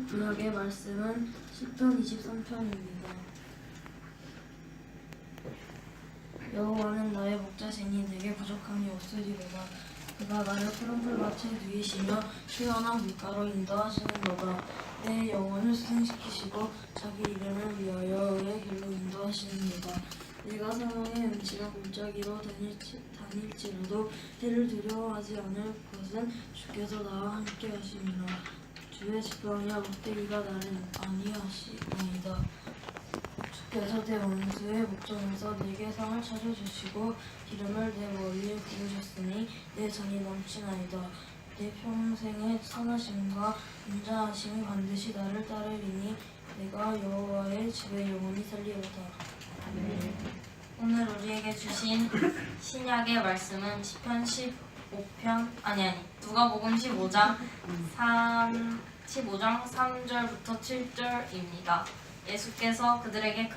구약의 말씀은 시편 23편입니다. 여호와는 나의 목자시니 내게 부족함이 없으리로다. 그가 나를 푸른 풀밭에 누이시며 시원한 물가로 인도하시는도다. 내 영혼을 수생시키시고 자기 이름을 위하여 의의 길로 인도하시는도다. 내가 사망의 음침한 골짜기로 다닐지라도 해를 두려워하지 않을 것은 주께서 나와 함께 하심이라. 주의 지팡이와 막대기가 나를 안위하시나이다. 주께서 내 원수의 목전에서 내게 상을 차려주시고 기름을 내 머리에 부으셨으니 내 잔이 넘치나이다. 내 평생의 선하심과 인자하심이 반드시 나를 따르리니 내가 여호와의 집에 영원히 살리로다. 오늘 우리에게 주신 신약의 말씀은 시편 15편 누가복음 15장 3절부터 7절입니다. 예수께서 그들에게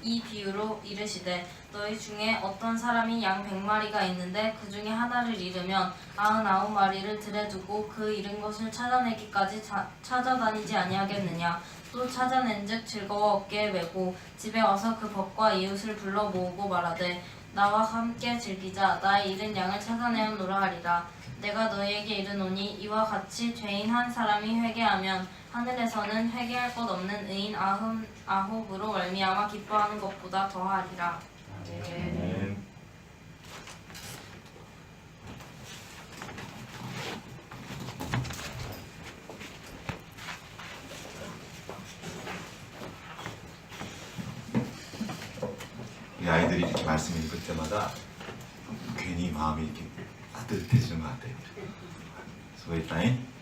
이 비유로 이르시되 너희 중에 어떤 사람이 양 100마리가 있는데 그 중에 하나를 잃으면 99마리를 들에 두고 그 잃은 것을 찾아내기까지 찾아다니지 아니하겠느냐. 또 찾아낸즉 즐거워 어깨에 메고 집에 와서 그 벗과 이웃을 불러 모으고 말하되 나와 함께 즐기자. 나의 잃은 양을 찾아내었노라 하리라. 내가 너희에게 이르노니 이와 같이 죄인 한 사람이 회개하면 하늘에서는 회개할 것 없는 의인 99으로 말미암아 기뻐하는 것보다 더하리라. 아멘. 우리 아이들이 이렇게 말씀 읽을 때마다 괜히 마음이 이렇게 따뜻해지는 것 같아요. 수고했다잉.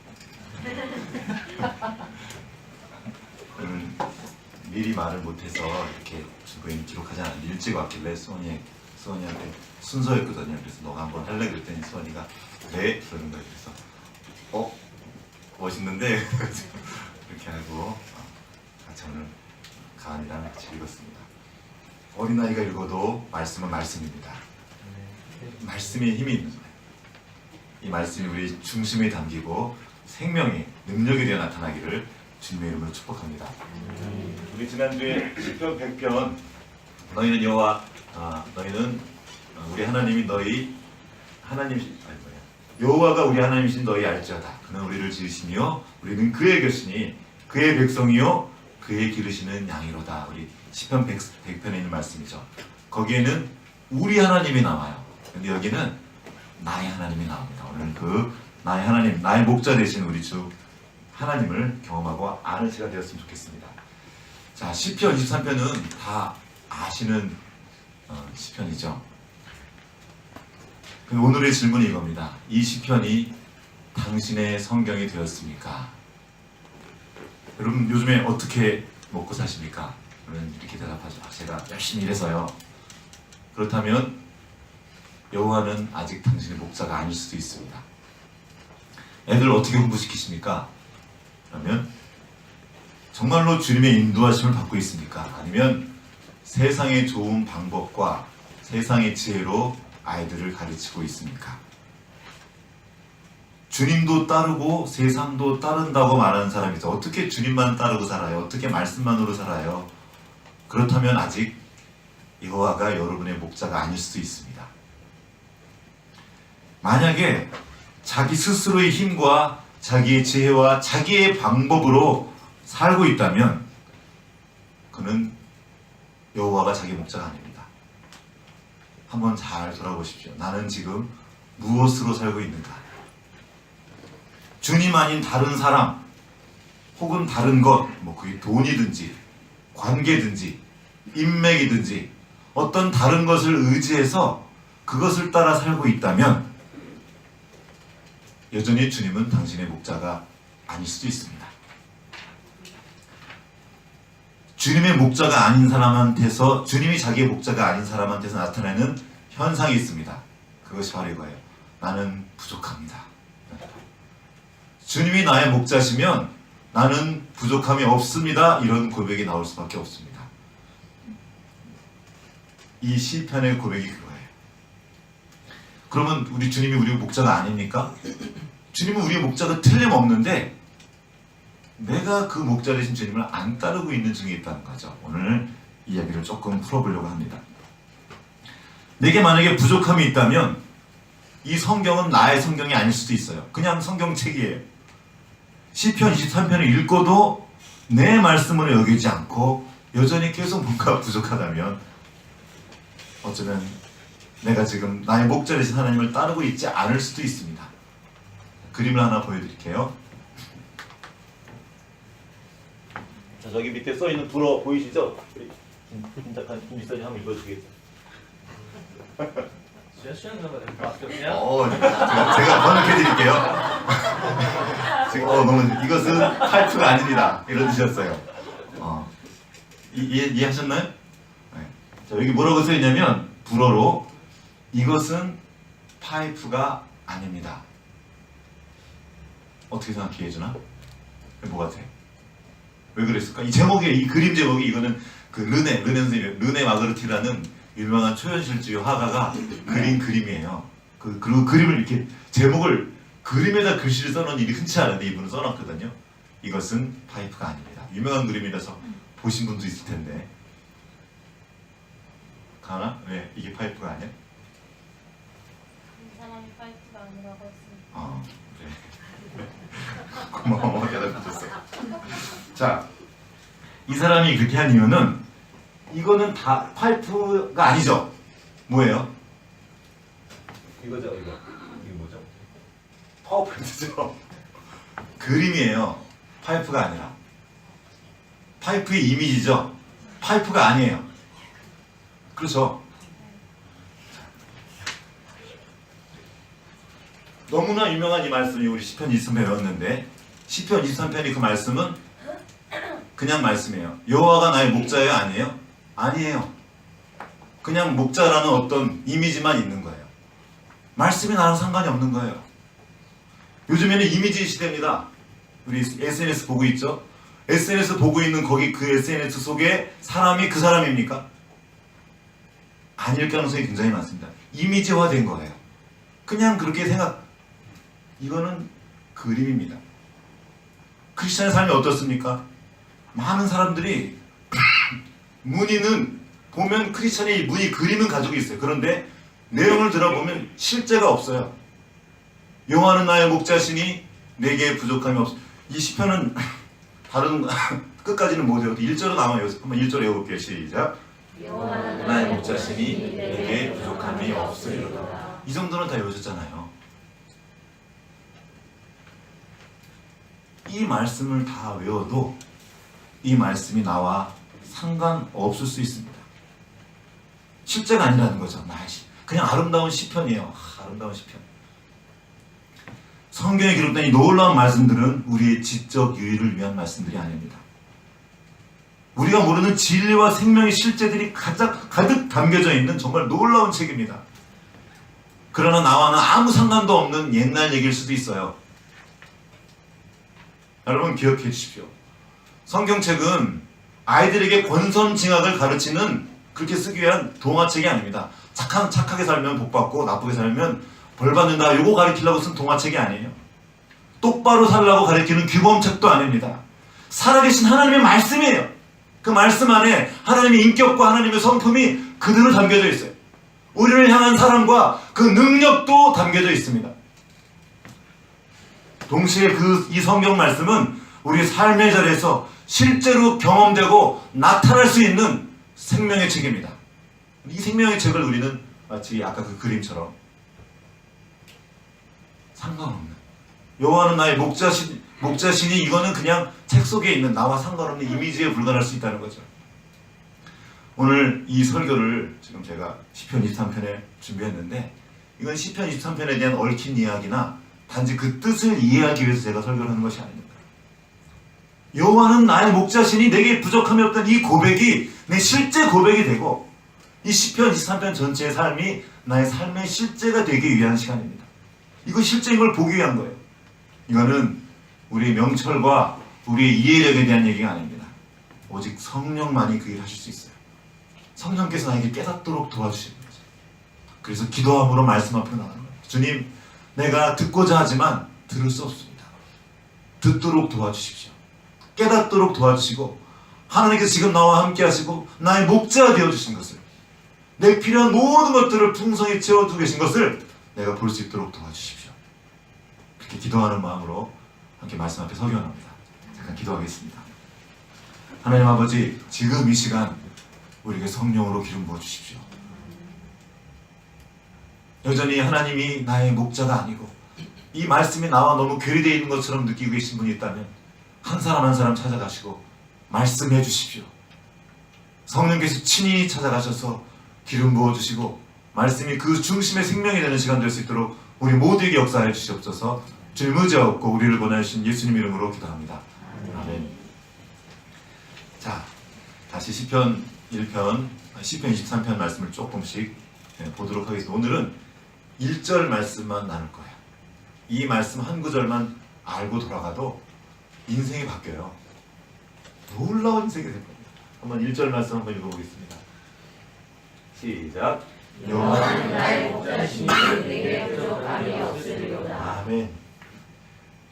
미리 말을 못해서 이렇게 주부인 기록하지 않았는데 일찍 왔길래 수원이한테 순서였거든요. 그래서 너가 한번 할래 그랬더니 수원이가 네? 그러는 거예요. 그래서 멋있는데 그렇게 하고 같이 오늘 가은이랑 같이 읽었습니다. 어린아이가 읽어도 말씀은 말씀입니다. 말씀에 힘이 있는 거예요. 이 말씀이 우리 중심에 담기고 생명의 능력에 대해 나타나기를 주님의 이름으로 축복합니다. 우리 지난주에 시편 100편 너희는 너희는 우리 하나님이 여호와가 우리 하나님이신 너희 알지어다. 그는 우리를 지으시며 우리는 그의 것이니 그의 백성이요 그의 기르시는 양이로다. 우리 시편 100편에 있는 말씀이죠. 거기에는 우리 하나님이 나와요. 근데 여기는 나의 하나님이 나옵니다. 오늘 그 나의 하나님, 나의 목자 되신 우리 주 하나님을 경험하고 아는 시간 되었으면 좋겠습니다. 자, 시편 23편은 다 아시는 시편이죠. 그럼 오늘의 질문이 이겁니다. 이 시편이 당신의 성경이 되었습니까? 여러분 요즘에 어떻게 먹고 사십니까? 저는 이렇게 대답하죠. 제가 열심히 일해서요. 그렇다면 여호와는 아직 당신의 목자가 아닐 수도 있습니다. 애들 어떻게 공부시키십니까? 그러면 정말로 주님의 인도하심을 받고 있습니까? 아니면 세상의 좋은 방법과 세상의 지혜로 아이들을 가르치고 있습니까? 주님도 따르고 세상도 따른다고 말하는 사람이죠. 어떻게 주님만 따르고 살아요? 어떻게 말씀만으로 살아요? 그렇다면 아직 여호와가 여러분의 목자가 아닐 수도 있습니다. 만약에 자기 스스로의 힘과 자기의 지혜와 자기의 방법으로 살고 있다면 그는 여호와가 자기 목자가 아닙니다. 한번 잘 돌아보십시오. 나는 지금 무엇으로 살고 있는가? 주님 아닌 다른 사람 혹은 다른 것, 그게 돈이든지 관계든지 인맥이든지 어떤 다른 것을 의지해서 그것을 따라 살고 있다면 여전히 주님은 당신의 목자가 아닐 수도 있습니다. 주님의 목자가 아닌 사람한테서, 주님이 자기의 목자가 아닌 사람한테서 나타나는 현상이 있습니다. 그것이 바로 이거예요. 나는 부족합니다. 주님이 나의 목자시면 나는 부족함이 없습니다. 이런 고백이 나올 수밖에 없습니다. 이 시편의 고백이 그거예요. 그러면 우리 주님이 우리 목자가 아닙니까? 주님은 우리의 목자가 틀림없는데 내가 그 목자 되신 주님을 안 따르고 있는 중에 있다는 거죠. 오늘 이야기를 조금 풀어보려고 합니다. 내게 만약에 부족함이 있다면 이 성경은 나의 성경이 아닐 수도 있어요. 그냥 성경책이에요. 시편 23편을 읽고도 내 말씀으로 여기지 않고 여전히 계속 뭔가 부족하다면 어쩌면 내가 지금 나의 목자 되신 하나님을 따르고 있지 않을 수도 있습니다. 그림을 하나 보여드릴게요. 자, 저기 밑에 써있는 불어 보이시죠? 김 작가님, 김 지사님 한번 읽어주시겠어요? 제가 번역해드릴게요. 지금 너무 이것은 파이프가 아닙니다. 이런 뜻이었어요. 이해하셨나요? 네. 자, 여기 뭐라고 써있냐면 불어로 이것은 파이프가 아닙니다. 어떻게 생각해주나? 뭐 같아? 왜 그랬을까? 이 제목이, 이 그림 제목이, 이거는 그 르네 선생님, 르네 마그르티라는 유명한 초현실주의 화가가 그린 그림이에요. 그리고 그림을 이렇게 제목을 그림에다 글씨를 써놓은 일이 흔치 않은데 이분은 써놨거든요. 이것은 파이프가 아닙니다. 유명한 그림이라서 보신 분도 있을 텐데. 가나? 왜 이게 파이프가 아니야? 이 사람이 파이프가 아니라고 했습니다. 그래. 고마워, 대답해줬어. 자, 이 사람이 그렇게 한 이유는 이거는 다 파이프가 아니죠. 뭐예요? 이거죠, 이거. 이게 뭐죠? 파워포인트죠. 그림이에요. 파이프가 아니라. 파이프의 이미지죠. 파이프가 아니에요. 그렇죠. 너무나 유명한 이 말씀이 우리 시편 23편 배웠는데, 시편 23편이 그 말씀은 그냥 말씀이에요. 여호와가 나의 목자예요? 아니에요? 아니에요. 그냥 목자라는 어떤 이미지만 있는 거예요. 말씀이 나랑 상관이 없는 거예요. 요즘에는 이미지 시대입니다. 우리 SNS 보고 있죠? SNS 보고 있는 거기 그 SNS 속에 사람이 그 사람입니까? 아닐 가능성이 굉장히 많습니다. 이미지화된 거예요. 그냥 그렇게 이거는 그림입니다. 크리스천의 삶이 어떻습니까? 많은 사람들이 문의는 보면 크리스천의 문의 그림은 가지고 있어요. 그런데 내용을 들어보면 실제가 없어요. 여호와는 나의 목자시니 내게 부족함이 없어. 이 시편은 다른 끝까지는 못 외워도 1절로 남아요. 한번 1절 외워볼게요. 시작. 여호와는 나의 목자시니 내게 부족함이 없으리로다. 이 정도는 다 외우셨잖아요. 이 말씀을 다 외워도 이 말씀이 나와 상관없을 수 있습니다. 실제가 아니라는 거죠. 그냥 아름다운 시편이에요. 아름다운 시편. 성경에 기록된 이 놀라운 말씀들은 우리의 지적 유익을 위한 말씀들이 아닙니다. 우리가 모르는 진리와 생명의 실제들이 가득 담겨져 있는 정말 놀라운 책입니다. 그러나 나와는 아무 상관도 없는 옛날 얘기일 수도 있어요. 여러분 기억해 주십시오. 성경책은 아이들에게 권선징악을 가르치는, 그렇게 쓰기 위한 동화책이 아닙니다. 착하게 살면 복받고 나쁘게 살면 벌받는다, 요거 가르치려고 쓴 동화책이 아니에요. 똑바로 살라고 가르치는 규범책도 아닙니다. 살아계신 하나님의 말씀이에요. 그 말씀 안에 하나님의 인격과 하나님의 성품이 그대로 담겨져 있어요. 우리를 향한 사랑과 그 능력도 담겨져 있습니다. 동시에 이 성경 말씀은 우리 삶의 자리에서 실제로 경험되고 나타날 수 있는 생명의 책입니다. 이 생명의 책을 우리는 마치 아까 그 그림처럼 상관없는, 여호와는 나의 목자시니 이거는 그냥 책 속에 있는 나와 상관없는 이미지에 불과할 수 있다는 거죠. 오늘 이 설교를 지금 제가 시편 23편에 준비했는데, 이건 시편 23편에 대한 얽힌 이야기나 단지 그 뜻을 이해하기 위해서 제가 설교를 하는 것이 아닙니다. 여호와는 나의 목자시니 내게 부족함이 없던 이 고백이 내 실제 고백이 되고, 이 시편 23편 전체의 삶이 나의 삶의 실제가 되기 위한 시간입니다. 이거 실제인 걸 보기 위한 거예요. 이거는 우리의 명철과 우리의 이해력에 대한 얘기가 아닙니다. 오직 성령만이 그 일을 하실 수 있어요. 성령께서 나에게 깨닫도록 도와주시는 거죠. 그래서 기도함으로 말씀 앞으로 나가는 거예요. 주님, 내가 듣고자 하지만 들을 수 없습니다. 듣도록 도와주십시오. 깨닫도록 도와주시고 하나님께서 지금 나와 함께 하시고 나의 목자가 되어주신 것을, 내 필요한 모든 것들을 풍성히 채워주고 계신 것을 내가 볼 수 있도록 도와주십시오. 그렇게 기도하는 마음으로 함께 말씀 앞에 서기 원합니다. 잠깐 기도하겠습니다. 하나님 아버지, 지금 이 시간 우리에게 성령으로 기름 부어주십시오. 여전히 하나님이 나의 목자가 아니고 이 말씀이 나와 너무 괴리되어 있는 것처럼 느끼고 계신 분이 있다면 한 사람 한 사람 찾아가시고 말씀해 주십시오. 성령께서 친히 찾아가셔서 기름 부어주시고 말씀이 그 중심의 생명이 되는 시간 될 수 있도록 우리 모두에게 역사해 주시옵소서. 주님 의지하옵고 우리를 권하신 예수님 이름으로 기도합니다. 아멘. 자, 다시 시편 1편, 시편 23편 말씀을 조금씩 보도록 하겠습니다. 오늘은 1절 말씀만 나눌 거예요. 이 말씀 한 구절만 알고 돌아가도 인생이 바뀌어요. 놀라운 인생이 될 겁니다. 한번 1절 말씀 한번 읽어보겠습니다. 시작. 여호와는 나의 목자시니 내게 부족함이 없으리로다. 아멘.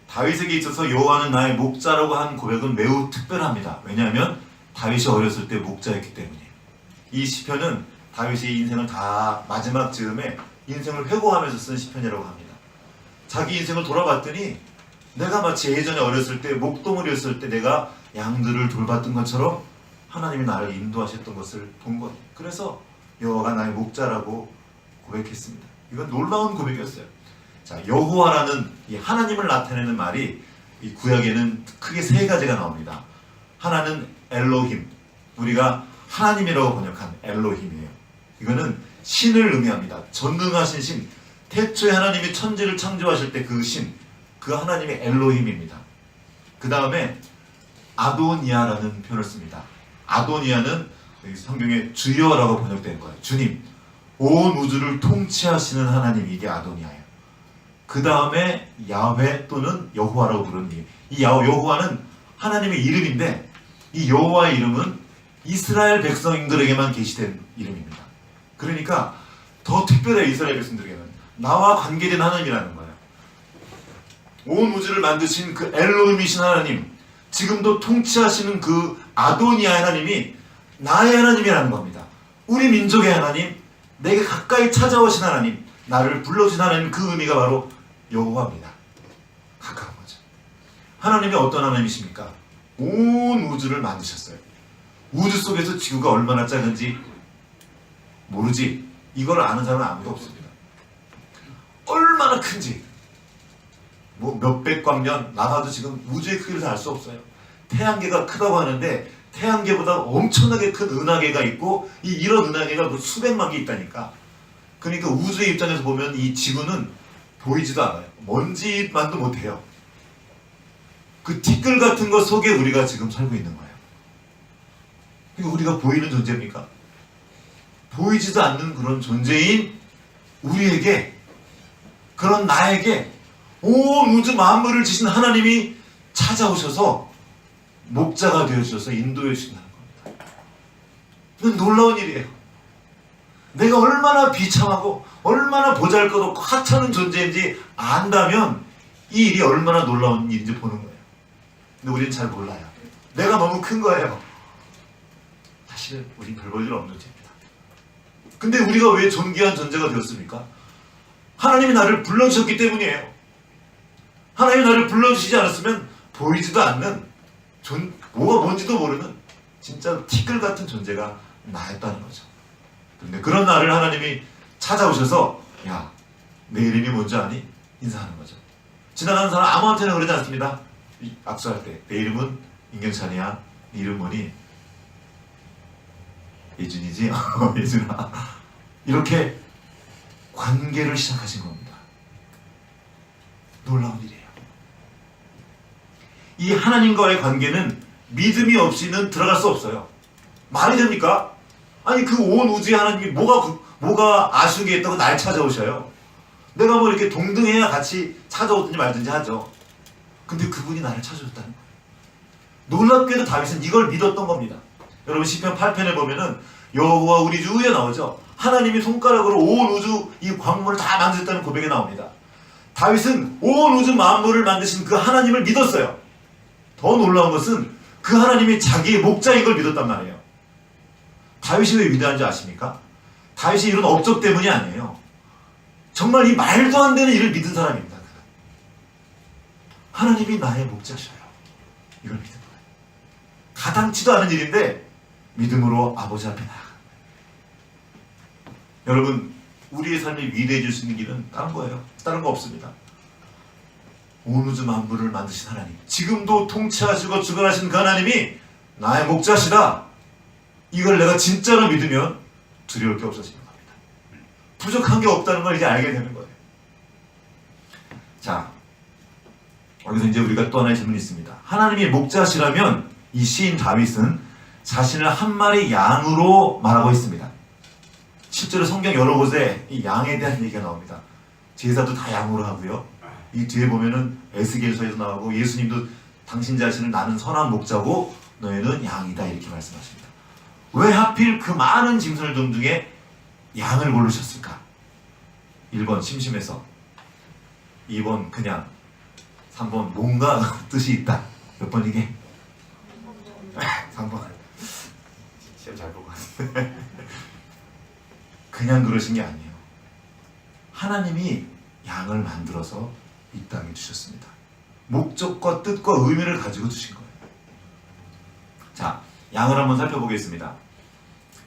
다윗에게 있어서 여호와는 나의 목자라고 한 고백은 매우 특별합니다. 왜냐하면 다윗이 어렸을 때 목자였기 때문이에요. 이 시편은 다윗이 인생을 다 마지막 즈음에 인생을 회고하면서 쓴 시편이라고 합니다. 자기 인생을 돌아봤더니 내가 마치 예전에 어렸을 때 목동물이었을 때 내가 양들을 돌봤던 것처럼 하나님이 나를 인도하셨던 것을 본 거예요. 그래서 여호와가 나의 목자라고 고백했습니다. 이건 놀라운 고백이었어요. 자, 여호와라는 이 하나님을 나타내는 말이 이 구약에는 크게 세 가지가 나옵니다. 하나는 엘로힘, 우리가 하나님이라고 번역한 엘로힘이에요. 이거는 신을 의미합니다. 전능하신 신, 태초에 하나님이 천지를 창조하실 때 그 신, 그 하나님이 엘로힘입니다. 그 다음에 아도니아라는 표현을 씁니다. 아도니아는 성경에 주여라고 번역된 거예요. 주님, 온 우주를 통치하시는 하나님, 이게 아도니아예요. 그 다음에 야훼 또는 여호와라고 부르는 이름. 이 여호와는 하나님의 이름인데 이 여호와의 이름은 이스라엘 백성들에게만 계시된 이름입니다. 그러니까 더 특별해요. 이스라엘 백성들에게는 나와 관계된 하나님이라는 거예요. 온 우주를 만드신 그 엘로힘이신 하나님, 지금도 통치하시는 그 아도니아 하나님이 나의 하나님이라는 겁니다. 우리 민족의 하나님, 내게 가까이 찾아오신 하나님, 나를 불러주신 하나님, 그 의미가 바로 여호와입니다. 가까운 거죠. 하나님이 어떤 하나님이십니까? 온 우주를 만드셨어요. 우주 속에서 지구가 얼마나 작은지 모르지. 이걸 아는 사람은 아무도 없습니다. 얼마나 큰지 뭐 몇백 광년 나가도 지금 우주의 크기를 다 알 수 없어요. 태양계가 크다고 하는데 태양계보다 엄청나게 큰 은하계가 있고 이런 은하계가 수백만 개 있다니까. 그러니까 우주의 입장에서 보면 이 지구는 보이지도 않아요. 먼지만도 못해요. 그 티끌 같은 것 속에 우리가 지금 살고 있는 거예요. 그러니까 우리가 보이는 존재입니까? 보이지도 않는 그런 존재인 우리에게, 그런 나에게 온 우주 만물을 지신 하나님이 찾아오셔서 목자가 되어주셔서 인도해 주신다는 겁니다. 이건 놀라운 일이에요. 내가 얼마나 비참하고 얼마나 보잘것없고 하찮은 존재인지 안다면 이 일이 얼마나 놀라운 일인지 보는 거예요. 근데 우리는 잘 몰라요. 내가 너무 큰 거예요. 사실 우린 별 볼 일 없는 존재입니다. 근데 우리가 왜 존귀한 존재가 되었습니까? 하나님이 나를 불러주셨기 때문이에요. 하나님이 나를 불러주시지 않았으면 보이지도 않는 뭐가 뭔지도 모르는 진짜 티끌 같은 존재가 나였다는 거죠. 그런데 그런 나를 하나님이 찾아오셔서 야, 내 이름이 뭔지 아니? 인사하는 거죠. 지나가는 사람 아무한테나 그러지 않습니다. 악수할 때 내 이름은 임경찬이야. 네 이름 뭐니? 예준이지? 예준아. 이렇게 관계를 시작하신 겁니다. 놀라운 일이에요. 이 하나님과의 관계는 믿음이 없이는 들어갈 수 없어요. 말이 됩니까? 아니 그 온 우주의 하나님이 뭐가 아쉬운 게 있다고 날 찾아오셔요. 내가 뭐 이렇게 동등해야 같이 찾아오든지 말든지 하죠. 근데 그분이 나를 찾아줬다는 거예요. 놀랍게도 다윗은 이걸 믿었던 겁니다. 여러분 시편 8편에 보면은 여호와 우리 주 위에 나오죠. 하나님이 손가락으로 온 우주 이 광물을 다 만드셨다는 고백이 나옵니다. 다윗은 온 우주 만물을 만드신 그 하나님을 믿었어요. 더 놀라운 것은 그 하나님이 자기의 목자인 걸 믿었단 말이에요. 다윗이 왜 위대한지 아십니까? 다윗이 이런 업적 때문이 아니에요. 정말 이 말도 안 되는 일을 믿은 사람입니다. 하나님이 나의 목자셔요. 이걸 믿은 거예요. 가당치도 않은 일인데 믿음으로 아버지 앞에 나아가. 여러분, 우리의 삶이 위대해질 수 있는 길은 다른 거예요. 다른 거 없습니다. 온 우주 만물을 만드신 하나님, 지금도 통치하시고 주관하신 그 하나님이 나의 목자시다. 이걸 내가 진짜로 믿으면 두려울 게 없어지는 겁니다. 부족한 게 없다는 걸 이제 알게 되는 거예요. 자, 여기서 이제 우리가 또 하나의 질문이 있습니다. 하나님이 목자시라면 이 시인 다윗은 자신을 한 마리 양으로 말하고 있습니다. 실제로 성경 여러 곳에 이 양에 대한 얘기가 나옵니다. 제사도 다 양으로 하고요. 이 뒤에 보면은 에스겔서에도 나오고 예수님도 당신 자신을 나는 선한 목자고 너희는 양이다 이렇게 말씀하십니다. 왜 하필 그 많은 짐승들 중에 양을 고르셨을까? 1번 심심해서, 2번 그냥, 3번 뭔가 뜻이 있다. 몇 번 이게? 3번 시험 잘 보고 왔는데 그냥 그러신 게 아니에요. 하나님이 양을 만들어서 이 땅에 주셨습니다. 목적과 뜻과 의미를 가지고 주신 거예요. 자, 양을 한번 살펴보겠습니다.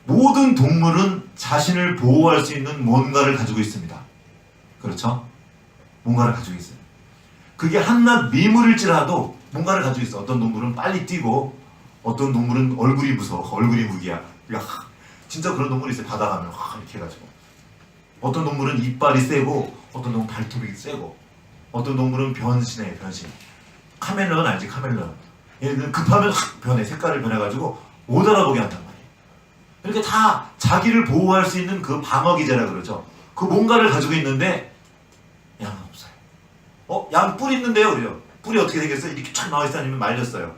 모든 동물은 자신을 보호할 수 있는 뭔가를 가지고 있습니다. 그렇죠? 뭔가를 가지고 있어요. 그게 한낱 미물일지라도 뭔가를 가지고 있어. 어떤 동물은 빨리 뛰고, 어떤 동물은 얼굴이 무서워. 얼굴이 무기야. 야, 진짜 그런 동물이 있어요. 바다 가면 이렇게 해가지고. 어떤 동물은 이빨이 세고, 어떤 동물은 발톱이 세고, 어떤 동물은 변신해. 변신. 카멜레온 알지? 카멜레온. 얘는 급하면 확 변해. 색깔을 변해가지고 못 알아보게 한단 말이에요. 이렇게 다 자기를 보호할 수 있는 그 방어기제라 그러죠. 그 뭔가를 가지고 있는데 양은 없어요. 양 뿔 있는데요? 그래요. 뿔이 어떻게 생겼어요? 이렇게 쫙 나와있어요? 아니면 말렸어요?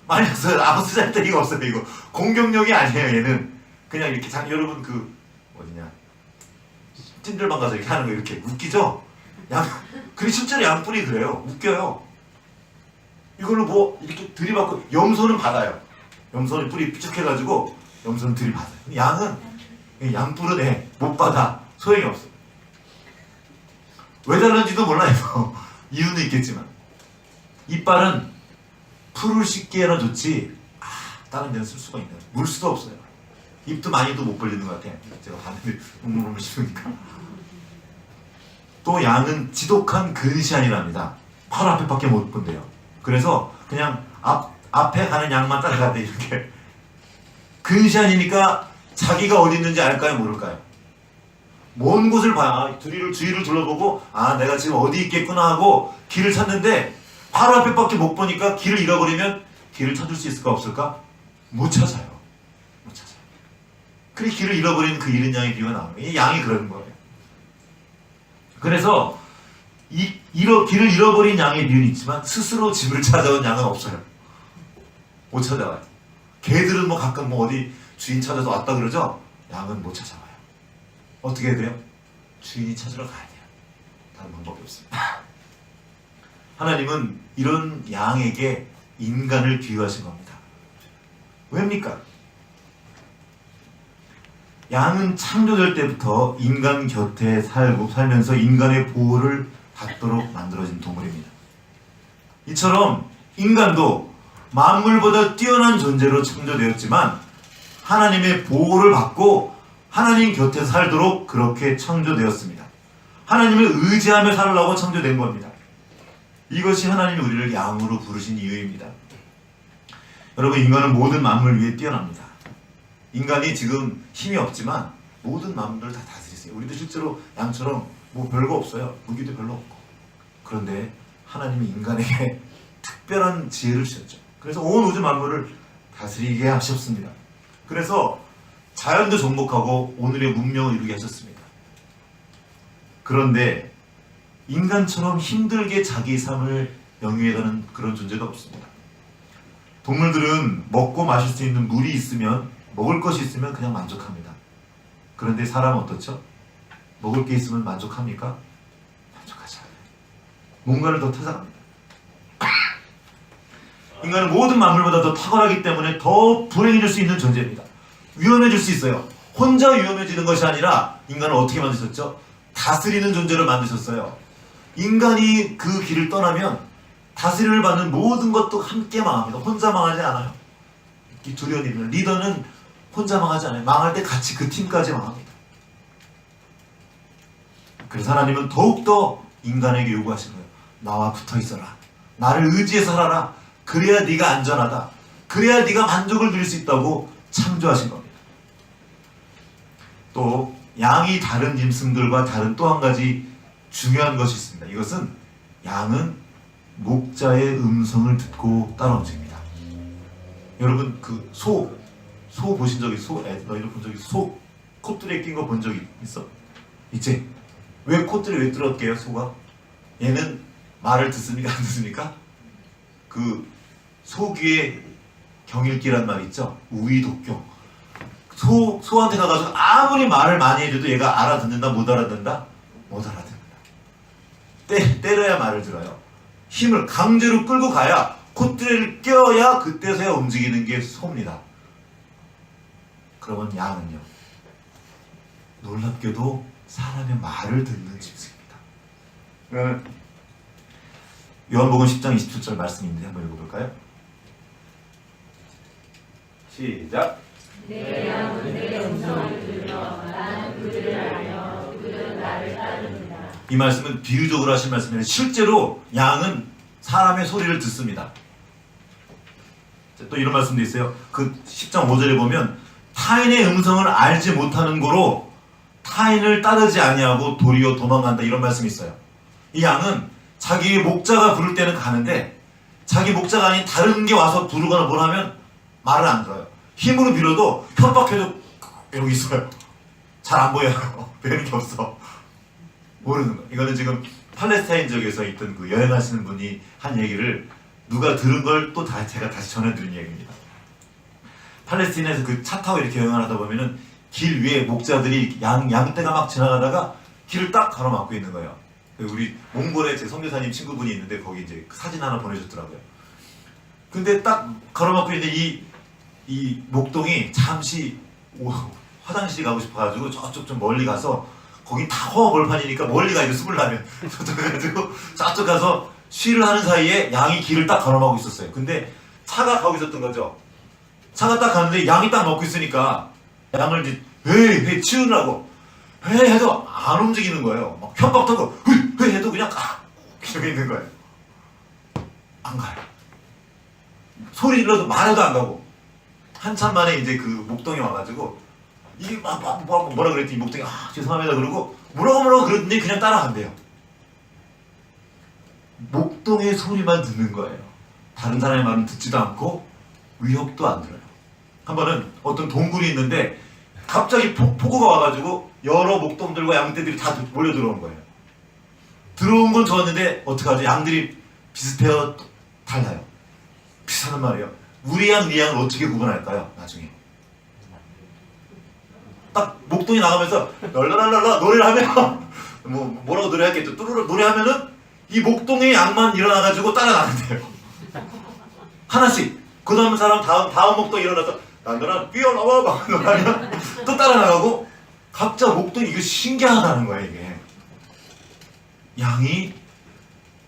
말렸어요. 아무 쓰잘데기가 없어요. 이거 공격력이 아니에요. 얘는 그냥 이렇게 여러분 그 어디냐 찐들방 가서 이렇게 하는 거 이렇게 웃기죠? 그리고 실제로 양뿔이 그래요. 웃겨요. 이걸로 뭐 이렇게 들이받고, 염소는 받아요. 염소는 뿔이 삐죽해가지고 염소는 들이받아요. 양은 양뿔은 못 받아. 소용이 없어요. 왜 다른지도 몰라요. 이유는 있겠지만. 이빨은 풀을 씻기에나 좋지 다른 데는 쓸 수가 있나요? 물 수도 없어요. 입도 많이도 못 벌리는 것 같아요. 제가 봤는데 웅웅웅 씹으니까. 또 양은 지독한 근시안이랍니다. 바로 앞에밖에 못 본대요. 그래서 그냥 앞에 가는 양만 따라가대. 이렇게 근시안이니까 자기가 어디 있는지 알까요? 모를까요? 먼 곳을 봐야 주위를 둘러보고 내가 지금 어디 있겠구나 하고 길을 찾는데 바로 앞에밖에 못 보니까 길을 잃어버리면 길을 찾을 수 있을까 없을까? 못 찾아요. 못 찾아요. 그래 길을 잃어버린 그 잃은 양의 비유가 나오는 거예요. 이 양이 그런 거예요. 그래서 길을 잃어버린 양의 비유는 있지만 스스로 집을 찾아온 양은 없어요. 못 찾아와요. 개들은 뭐 가끔 뭐 어디 주인 찾아서 왔다 그러죠? 양은 못 찾아와요. 어떻게 해야 돼요? 주인이 찾으러 가야 돼요. 다른 방법이 없습니다. 하나님은 이런 양에게 인간을 비유하신 겁니다. 왜입니까? 양은 창조될 때부터 인간 곁에 살면서 인간의 보호를 받도록 만들어진 동물입니다. 이처럼 인간도 만물보다 뛰어난 존재로 창조되었지만 하나님의 보호를 받고 하나님 곁에 살도록 그렇게 창조되었습니다. 하나님을 의지하며 살라고 창조된 겁니다. 이것이 하나님이 우리를 양으로 부르신 이유입니다. 여러분, 인간은 모든 만물 위에 뛰어납니다. 인간이 지금 힘이 없지만 모든 만물을 다 다스리세요. 우리도 실제로 양처럼 뭐 별거 없어요. 무기도 별로 없고. 그런데 하나님이 인간에게 특별한 지혜를 주셨죠. 그래서 온 우주 만물을 다스리게 하셨습니다. 그래서 자연도 정복하고 오늘의 문명을 이루게 하셨습니다. 그런데 인간처럼 힘들게 자기 삶을 영위해가는 그런 존재가 없습니다. 동물들은 먹고 마실 수 있는 물이 있으면, 먹을 것이 있으면 그냥 만족합니다. 그런데 사람은 어떻죠? 먹을 게 있으면 만족합니까? 만족하지 않아요. 뭔가를 더 찾아갑니다. 인간은 모든 만물보다 더 탁월하기 때문에 더 불행해질 수 있는 존재입니다. 위험해질 수 있어요. 혼자 위험해지는 것이 아니라 인간을 어떻게 만드셨죠? 다스리는 존재로 만드셨어요. 인간이 그 길을 떠나면 다스림을 받는 모든 것도 함께 망합니다. 혼자 망하지 않아요. 이 두려운 일은 리더는 혼자 망하지 않아요. 망할 때 같이 그 팀까지 망합니다. 그래서 하나님은 더욱더 인간에게 요구하신 거예요. 나와 붙어 있어라. 나를 의지해서 살아라. 그래야 네가 안전하다. 그래야 네가 만족을 누릴 수 있다고 창조하신 겁니다. 또 양이 다른 짐승들과 다른 또 한 가지 중요한 것이 있습니다. 이것은 양은 목자의 음성을 듣고 따라 움직입니다. 여러분 그 소 보신 적 있어? 너희들 본 적 있어? 소 콧줄에 낀 거 본 적 있어? 있지? 왜 콧줄에 왜 뚫었게요 소가? 얘는 말을 듣습니까? 안 듣습니까? 그 소귀의 경일기란 말 있죠? 우위독경. 소한테 가가지고 아무리 말을 많이 해줘도 얘가 알아듣는다? 못 알아듣는다? 못 알아듣는다. 때려야 말을 들어요. 힘을 강제로 끌고 가야 콧대를 껴야 그때서야 움직이는 게 소입니다. 그러면 양은요, 놀랍게도 사람의 말을 듣는 짐승입니다. 요한복음 10장 27절 말씀이 있는데 한번 읽어볼까요? 시작. 내 양은 내 음성을 들으며 나는 그들을 알며 그들은 나를 따릅니다. 이 말씀은 비유적으로 하신 말씀이에요. 실제로 양은 사람의 소리를 듣습니다. 또 이런 말씀도 있어요. 그 10장 5절에 보면 타인의 음성을 알지 못하는 고로 타인을 따르지 아니하고 도리어 도망간다, 이런 말씀이 있어요. 이 양은 자기 목자가 부를 때는 가는데 자기 목자가 아닌 다른 게 와서 부르거나 뭘 하면 말을 안 들어요. 힘으로 빌어도 협박해도 여기 있어요. 잘 안 보여요. 배는 게 없어. 모르는 거예요. 이거는 지금 팔레스타인 지역에서 있던 그 여행하시는 분이 한 얘기를 누가 들은 걸 또 제가 다시 전해드린 얘기입니다. 팔레스타인에서 그 차 타고 이렇게 여행을 하다 보면은 길 위에 목자들이 양떼가 막 지나가다가 길을 딱 가로막고 있는 거예요. 우리 몽골에 제 선교사님 친구분이 있는데 거기 이제 사진 하나 보내줬더라고요. 근데 딱 가로막고 있는데 이 목동이 잠시 화장실 가고 싶어가지고 저쪽 좀 멀리 가서, 거긴 다 허허벌판이니까 멀리 가야 돼, 숨을 나면. 저쪽 가가지고 저쪽 가서 쉬를 하는 사이에 양이 길을 딱 가로막고 있었어요. 근데 차가 가고 있었던 거죠. 차가 딱 가는데 양이 딱 먹고 있으니까 양을 이제 헤이 치우느라고 헤이 해도 안 움직이는 거예요. 막 협박하고 헤이 해도 그냥 이러고 있는 거예요. 안 가요. 소리 질러도 말해도 안 가고. 한참 만에 이제 그 목동이 와가지고 이게 뭐라 그랬더니 목동이 죄송합니다 그러고 뭐라고 그러더니 그냥 따라간대요. 목동의 소리만 듣는 거예요. 다른 사람의 말은 듣지도 않고 위협도 안 들어요. 한 번은 어떤 동굴이 있는데 갑자기 폭우가 와가지고 여러 목동들과 양떼들이 다 몰려 들어온 거예요. 들어온 건 좋았는데 어떡하죠? 양들이 비슷해요? 달라요? 비슷하단 말이에요. 우리 양, 네 양을 어떻게 구분할까요? 나중에 딱 목동이 나가면서 랄랄랄라 노래를 하면 뭐라고 노래했겠죠? 뚜루루 노래하면은 이 목동의 양만 일어나가지고 따라가는데요. 하나씩. 그 다음 사람 다음 목동 일어나서 난들아 뛰어나와 막 하면 또 따라 나가고, 각자 목동이 이거 신기하다는 거예요. 이게 양이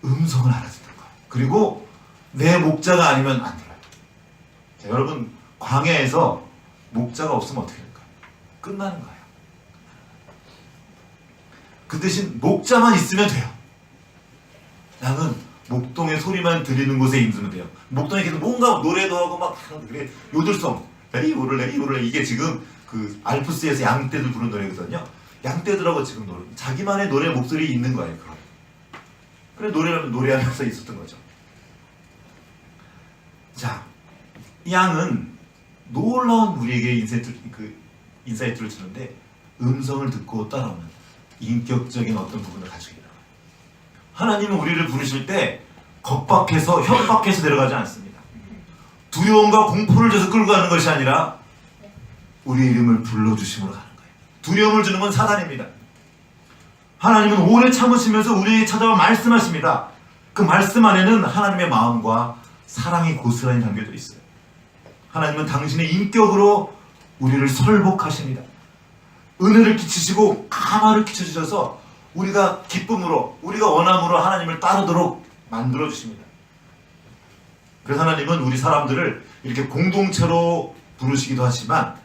음성을 알아듣는 거예요. 그리고 내 목자가 아니면 안 들어요. 자, 여러분 광야에서 목자가 없으면 어떻게 될까요? 끝나는 거예요. 그 대신 목자만 있으면 돼요. 양은 목동의 소리만 들리는 곳에 있으면 돼요. 목동에 계속 뭔가 노래도 하고 막 그래, 요들송 레이오를레 이게 지금 그 알프스에서 양떼들 부른 노래거든요. 양떼들하고 지금 자기만의 노래 목소리 있는 거예요. 그래 노래하면서 있었던 거죠. 자, 양은 놀라운 우리에게 인사이트를 주는데 음성을 듣고 따라오는 인격적인 어떤 부분을 가지고 있는 거예요. 하나님은 우리를 부르실 때 겁박해서 협박해서 데려가지 않습니다. 두려움과 공포를 줘서 끌고 가는 것이 아니라 우리의 이름을 불러주심으로 가는 거예요. 두려움을 주는 건 사단입니다. 하나님은 오래 참으시면서 우리에게 찾아와 말씀하십니다. 그 말씀 안에는 하나님의 마음과 사랑이 고스란히 담겨져 있어요. 하나님은 당신의 인격으로 우리를 설복하십니다. 은혜를 끼치시고 감화를 끼쳐주셔서 우리가 기쁨으로, 우리가 원함으로 하나님을 따르도록 만들어주십니다. 그래서 하나님은 우리 사람들을 이렇게 공동체로 부르시기도 하지만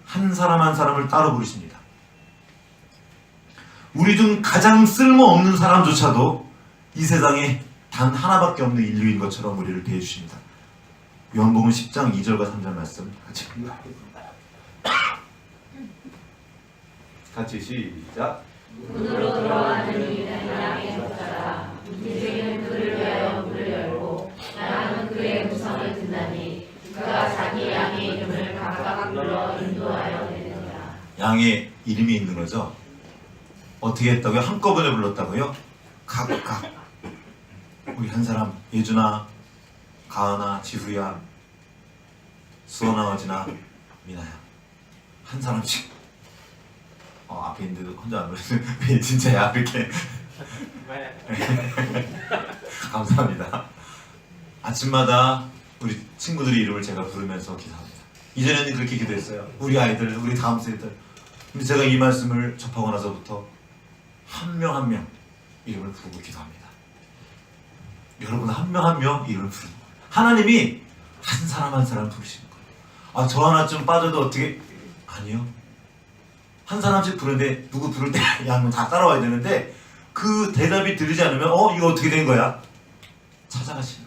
한 사람 한 사람을 따로 부르십니다. 우리 중 가장 쓸모없는 사람조차도 이 세상에 단 하나밖에 없는 인류인 것처럼 우리를 대해주십니다. 요한복음 10장 2절과 3절 말씀 같이 같이 시작. 문으로 들어가는 이는 양의 목자라. 문지기는 그를 위하여 문을 열고 양은 그의 음성을 듣나니 그가 자기 양의 이름을 각각 불러 인도하여 내느니라. 양의 이름이 있는 거죠. 어떻게 했다고요? 한꺼번에 불렀다고요? 각각. 우리 한 사람, 예준아, 가은아, 지수야, 수원아, 어진아, 미나야. 한 사람씩. 앞에 있는데도 혼자 안 부르시는 진짜야 이렇게. 감사합니다. 아침마다 우리 친구들의 이름을 제가 부르면서 기도합니다. 이전에는 그렇게 기도했어요. 우리 아이들, 우리 다음 세대들. 근데 제가 이 말씀을 접하고 나서부터 한 명 한 명 이름을 부르고 기도합니다. 여러분 한 명 한 명 이름을 부르는 거예요. 하나님이 한 사람 한 사람 부르시는 거예요. 저 하나 좀 빠져도 어떻게? 아니요. 한 사람씩 부르는데 누구 부를 때 양은 다 따라와야 되는데 그 대답이 들리지 않으면 이거 어떻게 된 거야? 찾아가시는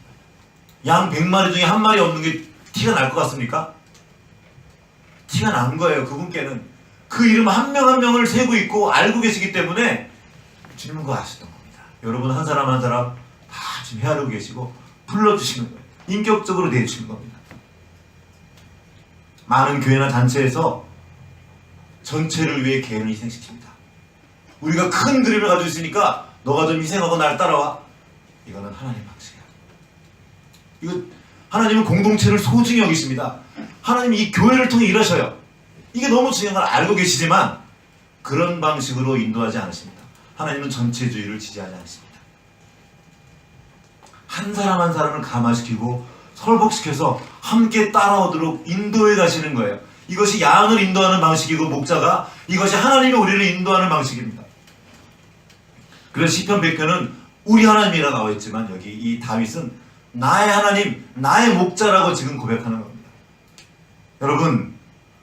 거예요. 양 100마리 중에 한 마리 없는 게 티가 날 것 같습니까? 티가 난 거예요. 그분께는 그 이름 한 명 한 명을 세고 있고 알고 계시기 때문에 주님은 그거 아시던 겁니다. 여러분 한 사람 한 사람 다 지금 헤아리고 계시고 불러주시는 거예요. 인격적으로 내주시는 겁니다. 많은 교회나 단체에서 전체를 위해 개인을 희생시킵니다. 우리가 큰 그림을 가지고 있으니까 너가 좀 희생하고 날 따라와. 이거는 하나님 방식이야. 이거 하나님은 공동체를 소중히 여기십니다. 하나님이 이 교회를 통해 일하셔요. 이게 너무 중요한 걸 알고 계시지만 그런 방식으로 인도하지 않으십니다. 하나님은 전체주의를 지지하지 않습니다. 한 사람 한 사람을 감화시키고 설복시켜서 함께 따라오도록 인도해 가시는 거예요. 이것이 양을 인도하는 방식이고 목자가 이것이 하나님이 우리를 인도하는 방식입니다. 그래서 시편 100편은 우리 하나님이라 나와 있지만 여기 이 다윗은 나의 하나님, 나의 목자라고 지금 고백하는 겁니다. 여러분,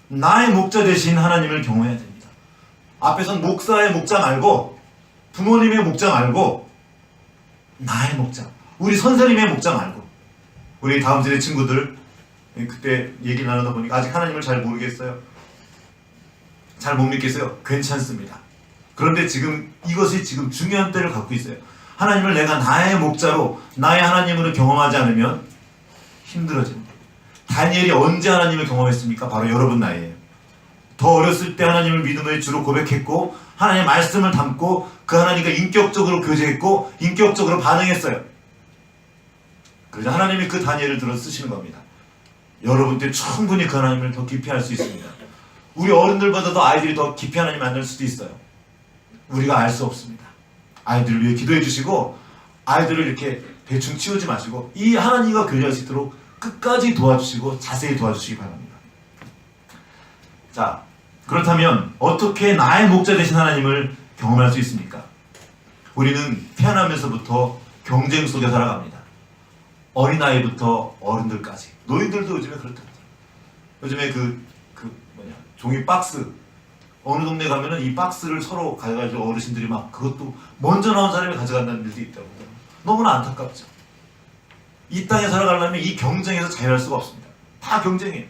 나의 목자 되신 하나님을 경외해야 됩니다. 앞에선 목사의 목자 말고 부모님의 목자 말고 나의 목자, 우리 선생님의 목자 말고 우리 다음 세대 친구들 그때 얘기 나누다 보니까 아직 하나님을 잘 모르겠어요. 잘 못 믿겠어요. 괜찮습니다. 그런데 지금 이것이 지금 중요한 때를 갖고 있어요. 하나님을 내가 나의 목자로 나의 하나님으로 경험하지 않으면 힘들어집니다. 다니엘이 언제 하나님을 경험했습니까? 바로 여러분 나이에요. 더 어렸을 때 하나님을 믿음의 주로 고백했고 하나님의 말씀을 담고 그 하나님과 인격적으로 교제했고 인격적으로 반응했어요. 그래서 하나님이 그 다니엘을 들어 쓰시는 겁니다. 여러분 때 충분히 그 하나님을 더 깊이 알 수 있습니다. 우리 어른들보다도 아이들이 더 깊이 하나님 만날 수도 있어요. 우리가 알 수 없습니다. 아이들을 위해 기도해 주시고 아이들을 이렇게 대충 치우지 마시고 이 하나님과 교제할 수 있도록 끝까지 도와주시고 자세히 도와주시기 바랍니다. 자, 그렇다면 어떻게 나의 목자 되신 하나님을 경험할 수 있습니까? 우리는 태어나면서부터 경쟁 속에 살아갑니다. 어린아이부터 어른들까지. 노인들도 요즘에 그렇더라고요. 요즘에 종이 박스, 어느 동네 가면은 이 박스를 서로 가져가지고 어르신들이 막 그것도 먼저 나온 사람이 가져간다는 일도 있다고요. 너무나 안타깝죠. 이 땅에 살아가려면 이 경쟁에서 자유할 수가 없습니다. 다 경쟁이에요.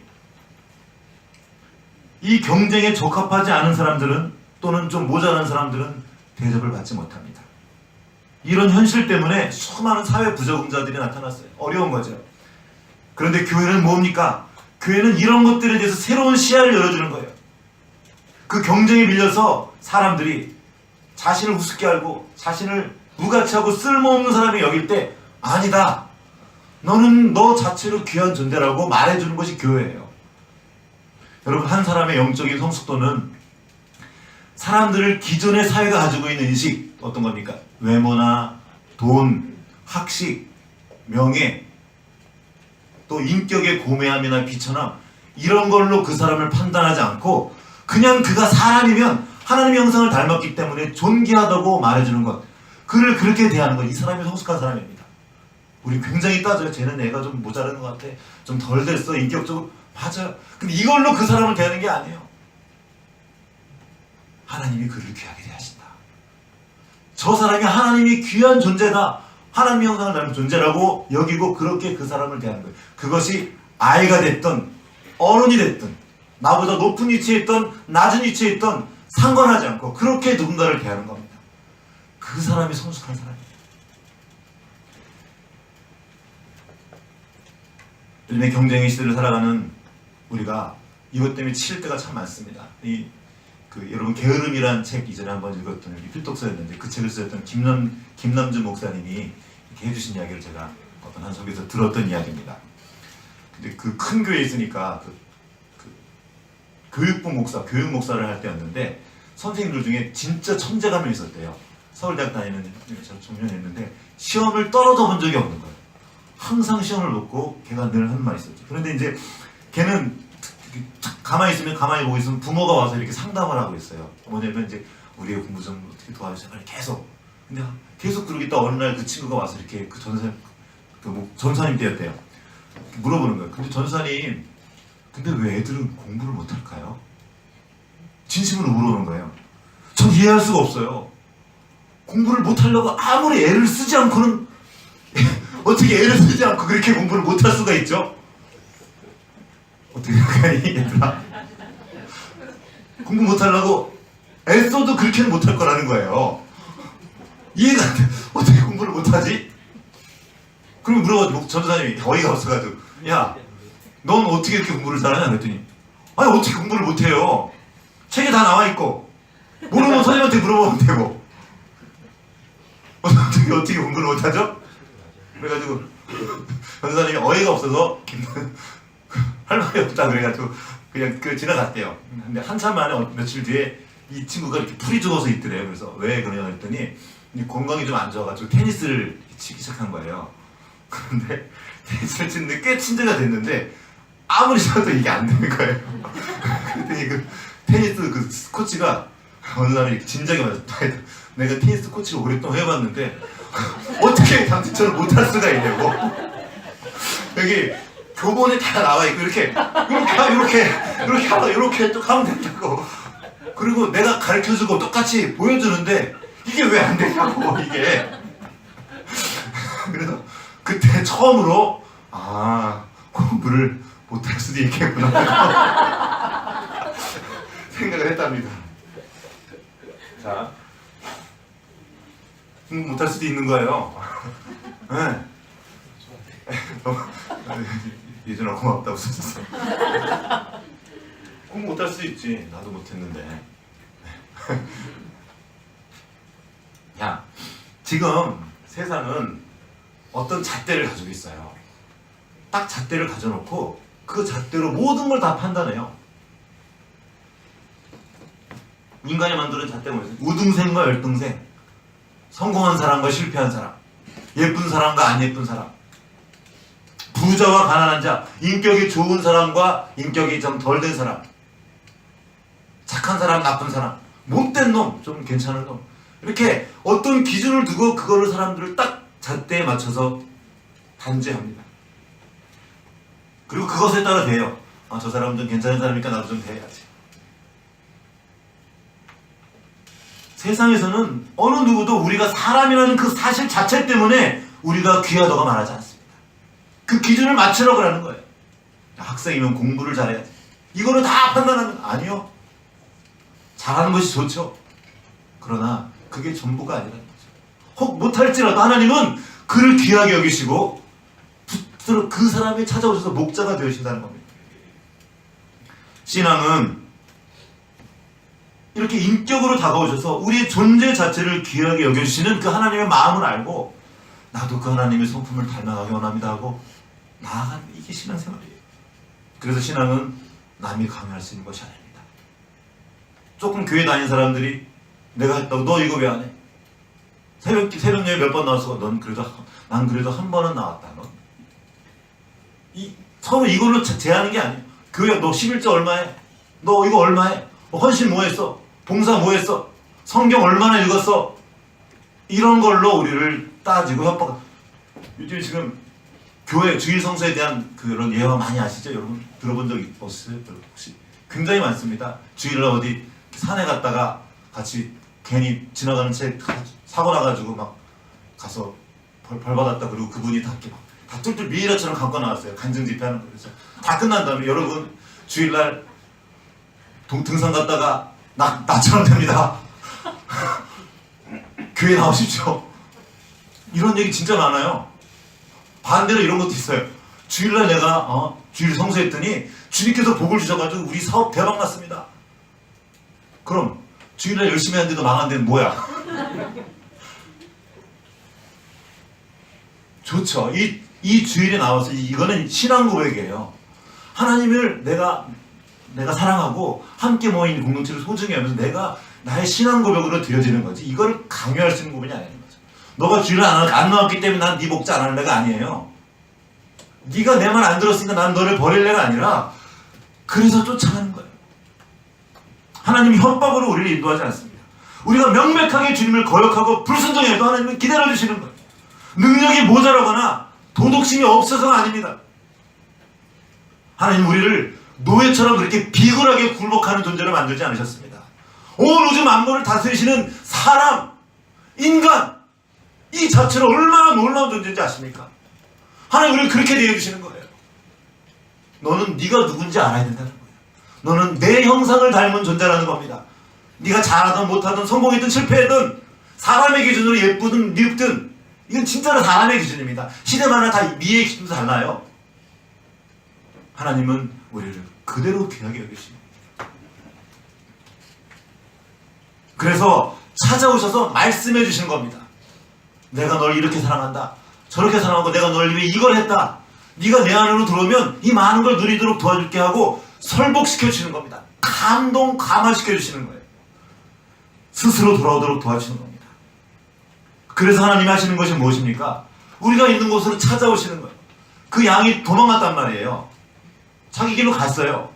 이 경쟁에 적합하지 않은 사람들은 또는 좀 모자란 사람들은 대접을 받지 못합니다. 이런 현실 때문에 수많은 사회 부적응자들이 나타났어요. 어려운 거죠. 그런데 교회는 뭡니까? 교회는 이런 것들에 대해서 새로운 시야를 열어주는 거예요. 그 경쟁에 밀려서 사람들이 자신을 우습게 알고 자신을 무가치하고 쓸모없는 사람이 여길 때 아니다. 너는 너 자체로 귀한 존재라고 말해주는 것이 교회예요. 여러분 한 사람의 영적인 성숙도는 사람들을 기존의 사회가 가지고 있는 인식 어떤 겁니까? 외모나 돈, 학식, 명예 또 인격의 고매함이나 비천함 이런 걸로 그 사람을 판단하지 않고 그냥 그가 사람이면 하나님의 형상을 닮았기 때문에 존귀하다고 말해주는 것, 그를 그렇게 대하는 것, 이 사람이 성숙한 사람입니다. 우리 굉장히 따져요. 쟤는 애가 좀 모자라는 것 같아, 좀 덜 됐어, 인격적으로. 맞아요. 근데 이걸로 그 사람을 대하는 게 아니에요. 하나님이 그를 귀하게 대하신다. 저 사람이 하나님이 귀한 존재다, 하나님의 형상을 닮은 존재라고 여기고 그렇게 그 사람을 대하는 거예요. 그것이 아이가 됐든 어른이 됐든 나보다 높은 위치에 있든 낮은 위치에 있든 상관하지 않고 그렇게 누군가를 대하는 겁니다. 그 사람이 성숙한 사람입니다. 요즘에 경쟁의 시대를 살아가는 우리가 이것 때문에 치일 때가 참 많습니다. 여러분 게으름이란 책 이전에 한번 읽었던 여기 필독서였는데 그 책을 쓰셨던 김남준 목사님이 이렇게 해주신 이야기를 제가 어떤 한 속에서 들었던 이야기입니다. 근데 그 큰 교회에 있으니까 교육부 목사, 교육 목사를 할 때였는데 선생님들 중에 진짜 천재가 한 명 있었대요. 서울대학 다니는 청년이었는데 시험을 떨어져 본 적이 없는 거예요. 항상 시험을 놓고 걔가 늘 하는 말이 있었죠. 그런데 이제 걔는 가만히 보고 있으면 부모가 와서 이렇게 상담을 하고 있어요. 뭐냐면 이제 우리 의 공부 좀 어떻게 도와주세요. 계속. 근데 계속 그러고 있다 어느 날 그 친구가 와서 이렇게 그 전사님 때였대요. 물어보는 거예요. 근데 전사님, 근데 왜 애들은 공부를 못할까요? 진심으로 물어보는 거예요. 전 이해할 수가 없어요. 공부를 못하려고 아무리 애를 쓰지 않고는 어떻게 애를 쓰지 않고 그렇게 공부를 못할 수가 있죠? 어떻게 생각하니 얘들아? 공부 못하려고 애써도 그렇게는 못할 거라는 거예요. 이해가 안 돼. 어떻게 공부를 못하지? 그럼 물어가지고 전도사님이 어이가 없어가지고, 야, 넌 어떻게 이렇게 공부를 잘하냐 그랬더니, 아니 어떻게 공부를 못해요? 책에 다 나와있고 모르면 선생님한테 물어보면 되고. 어떻게 공부를 못하죠? 그래가지고 전도사님이 어이가 없어서 할 말이 없다 그래가지고 그냥 지나갔대요. 근데 한참 만에 며칠 뒤에 이 친구가 이렇게 풀이 죽어서 있더래요. 그래서 왜 그러냐 했더니 건강이 좀 안 좋아가지고 테니스를 치기 시작한 거예요. 그런데 테니스를 치는데 꽤 친제가 됐는데 아무리 쳐도 이게 안 되는 거예요. 그랬더니 그 테니스 그 코치가 어느 사람이 이렇게 진작에 말해서 내가 테니스 코치를 오랫동안 해봤는데 어떻게 당신처럼 못할 수가 있냐고. 여기 교본에 다 나와있고 이렇게 쭉 하면 된다고. 그리고 내가 가르쳐주고 똑같이 보여주는데 이게 왜 안 되냐고 이게. 그래서 그때 처음으로 공부를 못할 수도 있겠구나 생각을 했답니다. 자, 공부 못할 수도 있는 거예요. 네. 예전에 고맙다 웃었어. 공부 못할 수도 있지. 나도 못했는데. 야, 지금 세상은 어떤 잣대를 가지고 있어요. 딱 잣대를 가져놓고 그 잣대로 모든 걸 다 판단해요. 인간이 만드는 잣대가 뭐예요? 우등생과 열등생, 성공한 사람과 실패한 사람, 예쁜 사람과 안 예쁜 사람, 부자와 가난한 자, 인격이 좋은 사람과 인격이 좀 덜 된 사람, 착한 사람, 나쁜 사람, 못된 놈, 좀 괜찮은 놈, 이렇게 어떤 기준을 두고 그거를 사람들을 딱 잣대에 맞춰서 단죄합니다. 그리고 그것에 따라 돼요. 저 사람은 좀 괜찮은 사람이니까 나도 좀 돼야지. 세상에서는 어느 누구도 우리가 사람이라는 그 사실 자체 때문에 우리가 귀하다고 말하지 않습니다. 그 기준을 맞추려고 하는 거예요. 학생이면 공부를 잘해야지. 이거는 다 판단하는, 아니요. 잘하는 것이 좋죠. 그러나 그게 전부가 아니라는 거죠. 혹 못할지라도 하나님은 그를 귀하게 여기시고 그 사람이 찾아오셔서 목자가 되어신다는 겁니다. 신앙은 이렇게 인격으로 다가오셔서 우리의 존재 자체를 귀하게 여겨주시는 그 하나님의 마음을 알고 나도 그 하나님의 성품을 닮아가기 원합니다 하고 나아가는, 이게 신앙생활이에요. 그래서 신앙은 남이 강요할 수 있는 것이 아닙니다. 조금 교회 다니는 사람들이 내가 했다고 너 이거 왜 안 해? 새벽 예배 몇 번 나와서 난 그래도 한 번은 나왔다. 넌 서로 이걸로 제하는 게 아니에요. 교회 너 11조 얼마해? 너 이거 얼마해? 헌신 뭐 했어? 봉사 뭐 했어? 성경 얼마나 읽었어? 이런 걸로 우리를 따지고 협박. 요즘 지금 교회 주일 성서에 대한 그런 예화 많이 아시죠? 여러분 들어본 적 없으세요? 혹시? 굉장히 많습니다. 주일날 어디 산에 갔다가 같이 괜히 지나가는 차 사고 나가지고 막 가서 벌 받았다. 그리고 그분이 다 이렇게 막 다 뚫뚫 미이라처럼 갖고 나왔어요. 간증 집회하는 거. 그래서 다 끝난 다음에 여러분 주일날 등산 갔다가 나처럼 됩니다. 교회 나오십시오. 이런 얘기 진짜 많아요. 반대로 이런 것도 있어요. 주일날 내가 주일 성수했더니 주님께서 복을 주셔가지고 우리 사업 대박 났습니다. 그럼 주일날 열심히 하는데도 망한 데는 뭐야? 좋죠. 이 주일에 나와서 이거는 신앙 고백이에요. 하나님을 내가 사랑하고 함께 모인 공동체를 소중히 하면서 내가 나의 신앙 고백으로 드려지는 거지. 이거를 강요할 수 있는 부분이 아닌 거죠. 너가 주일을 안 나왔기 때문에 난 네 목자 안 하는 애가 아니에요. 네가 내 말 안 들었으니까 난 너를 버릴 애가 아니라 그래서 쫓아가는 거예요. 하나님이 협박으로 우리를 인도하지 않습니다. 우리가 명백하게 주님을 거역하고 불순종해도 하나님은 기다려주시는 거예요. 능력이 모자라거나 도덕심이 없어서가 아닙니다. 하나님 우리를 노예처럼 그렇게 비굴하게 굴복하는 존재로 만들지 않으셨습니다. 온 우주 만물을 다스리시는 사람, 인간 이 자체로 얼마나 놀라운 존재인지 아십니까? 하나님 우리를 그렇게 대해주시는 거예요. 너는 네가 누군지 알아야 된다는 거예요. 너는 내 형상을 닮은 존재라는 겁니다. 네가 잘하든 못하든 성공했든 실패했든 사람의 기준으로 예쁘든 늙든 이건 진짜로 사람의 기준입니다. 시대마다 다 미의 기준도 달라요. 하나님은 우리를 그대로 귀하게 여기십니다. 그래서 찾아오셔서 말씀해 주시는 겁니다. 내가 널 이렇게 사랑한다. 저렇게 사랑하고 내가 널 위해 이걸 했다. 네가 내 안으로 들어오면 이 많은 걸 누리도록 도와줄게 하고 설복시켜 주시는 겁니다. 감화시켜 주시는 거예요. 스스로 돌아오도록 도와주시는 겁니다. 그래서 하나님이 하시는 것이 무엇입니까? 우리가 있는 곳으로 찾아오시는 거예요. 그 양이 도망갔단 말이에요. 자기 길로 갔어요.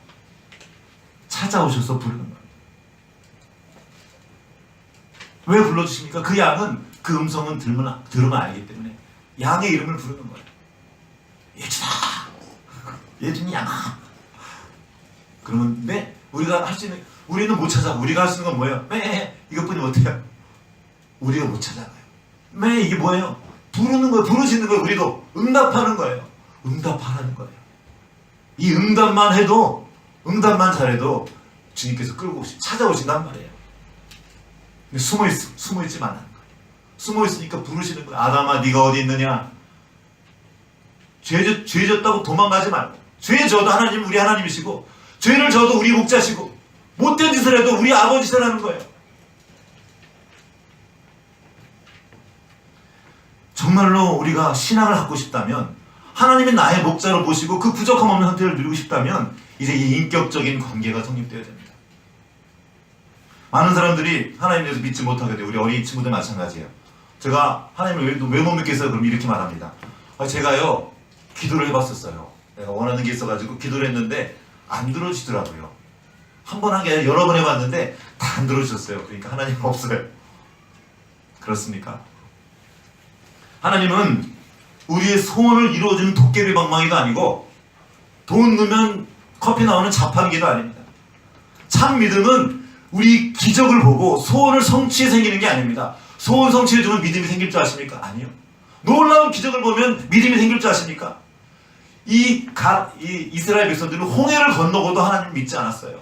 찾아오셔서 부르는 거예요. 왜 불러주십니까? 그 양은 그 음성은 들으면 알기 때문에 양의 이름을 부르는 거예요. 예준아, 예준이 양아. 그러면 우리가 할 수 있는, 우리는 못 찾아. 우리가 할 수 있는 건 뭐예요? 이것뿐이 못해요. 우리가 못 찾아가요. 이게 뭐예요? 부르는 거예요. 부르시는 거예요. 우리도 응답하는 거예요. 응답하라는 거예요. 이 응답만 해도, 응답만 잘해도 주님께서 끌고 찾아오신단 말이에요. 근데 숨어있지 말라는 거예요. 숨어있으니까 부르시는 거예요. 아담아, 네가 어디 있느냐? 죄 졌다고 도망가지 말고. 죄 져도 하나님 우리 하나님이시고, 죄를 져도 우리 목자시고, 못된 짓을 해도 우리 아버지시라는 거예요. 정말로 우리가 신앙을 갖고 싶다면, 하나님이 나의 목자로 보시고 그 부족함 없는 상태를 누리고 싶다면 이제 이 인격적인 관계가 성립되어야 됩니다. 많은 사람들이 하나님에 대해서 믿지 못하게 돼요. 우리 어린 친구들 마찬가지예요. 제가 하나님을 왜 못 믿겠어요? 그럼 이렇게 말합니다. 제가요 기도를 해봤었어요. 내가 원하는 게 있어가지고 기도를 했는데 안 들어지더라고요. 한 번 한 게 아니라 여러 번 해봤는데 다 안 들어주셨어요. 그러니까 하나님은 없어요. 그렇습니까? 하나님은 우리의 소원을 이루어주는 도깨비 방망이가 아니고 돈 넣으면 커피 나오는 자판기도 아닙니다. 참 믿음은 우리 기적을 보고 소원을 성취해 생기는 게 아닙니다. 소원 성취해 주면 믿음이 생길 줄 아십니까? 아니요. 놀라운 기적을 보면 믿음이 생길 줄 아십니까? 이 이스라엘 백성들은 홍해를 건너고도 하나님을 믿지 않았어요.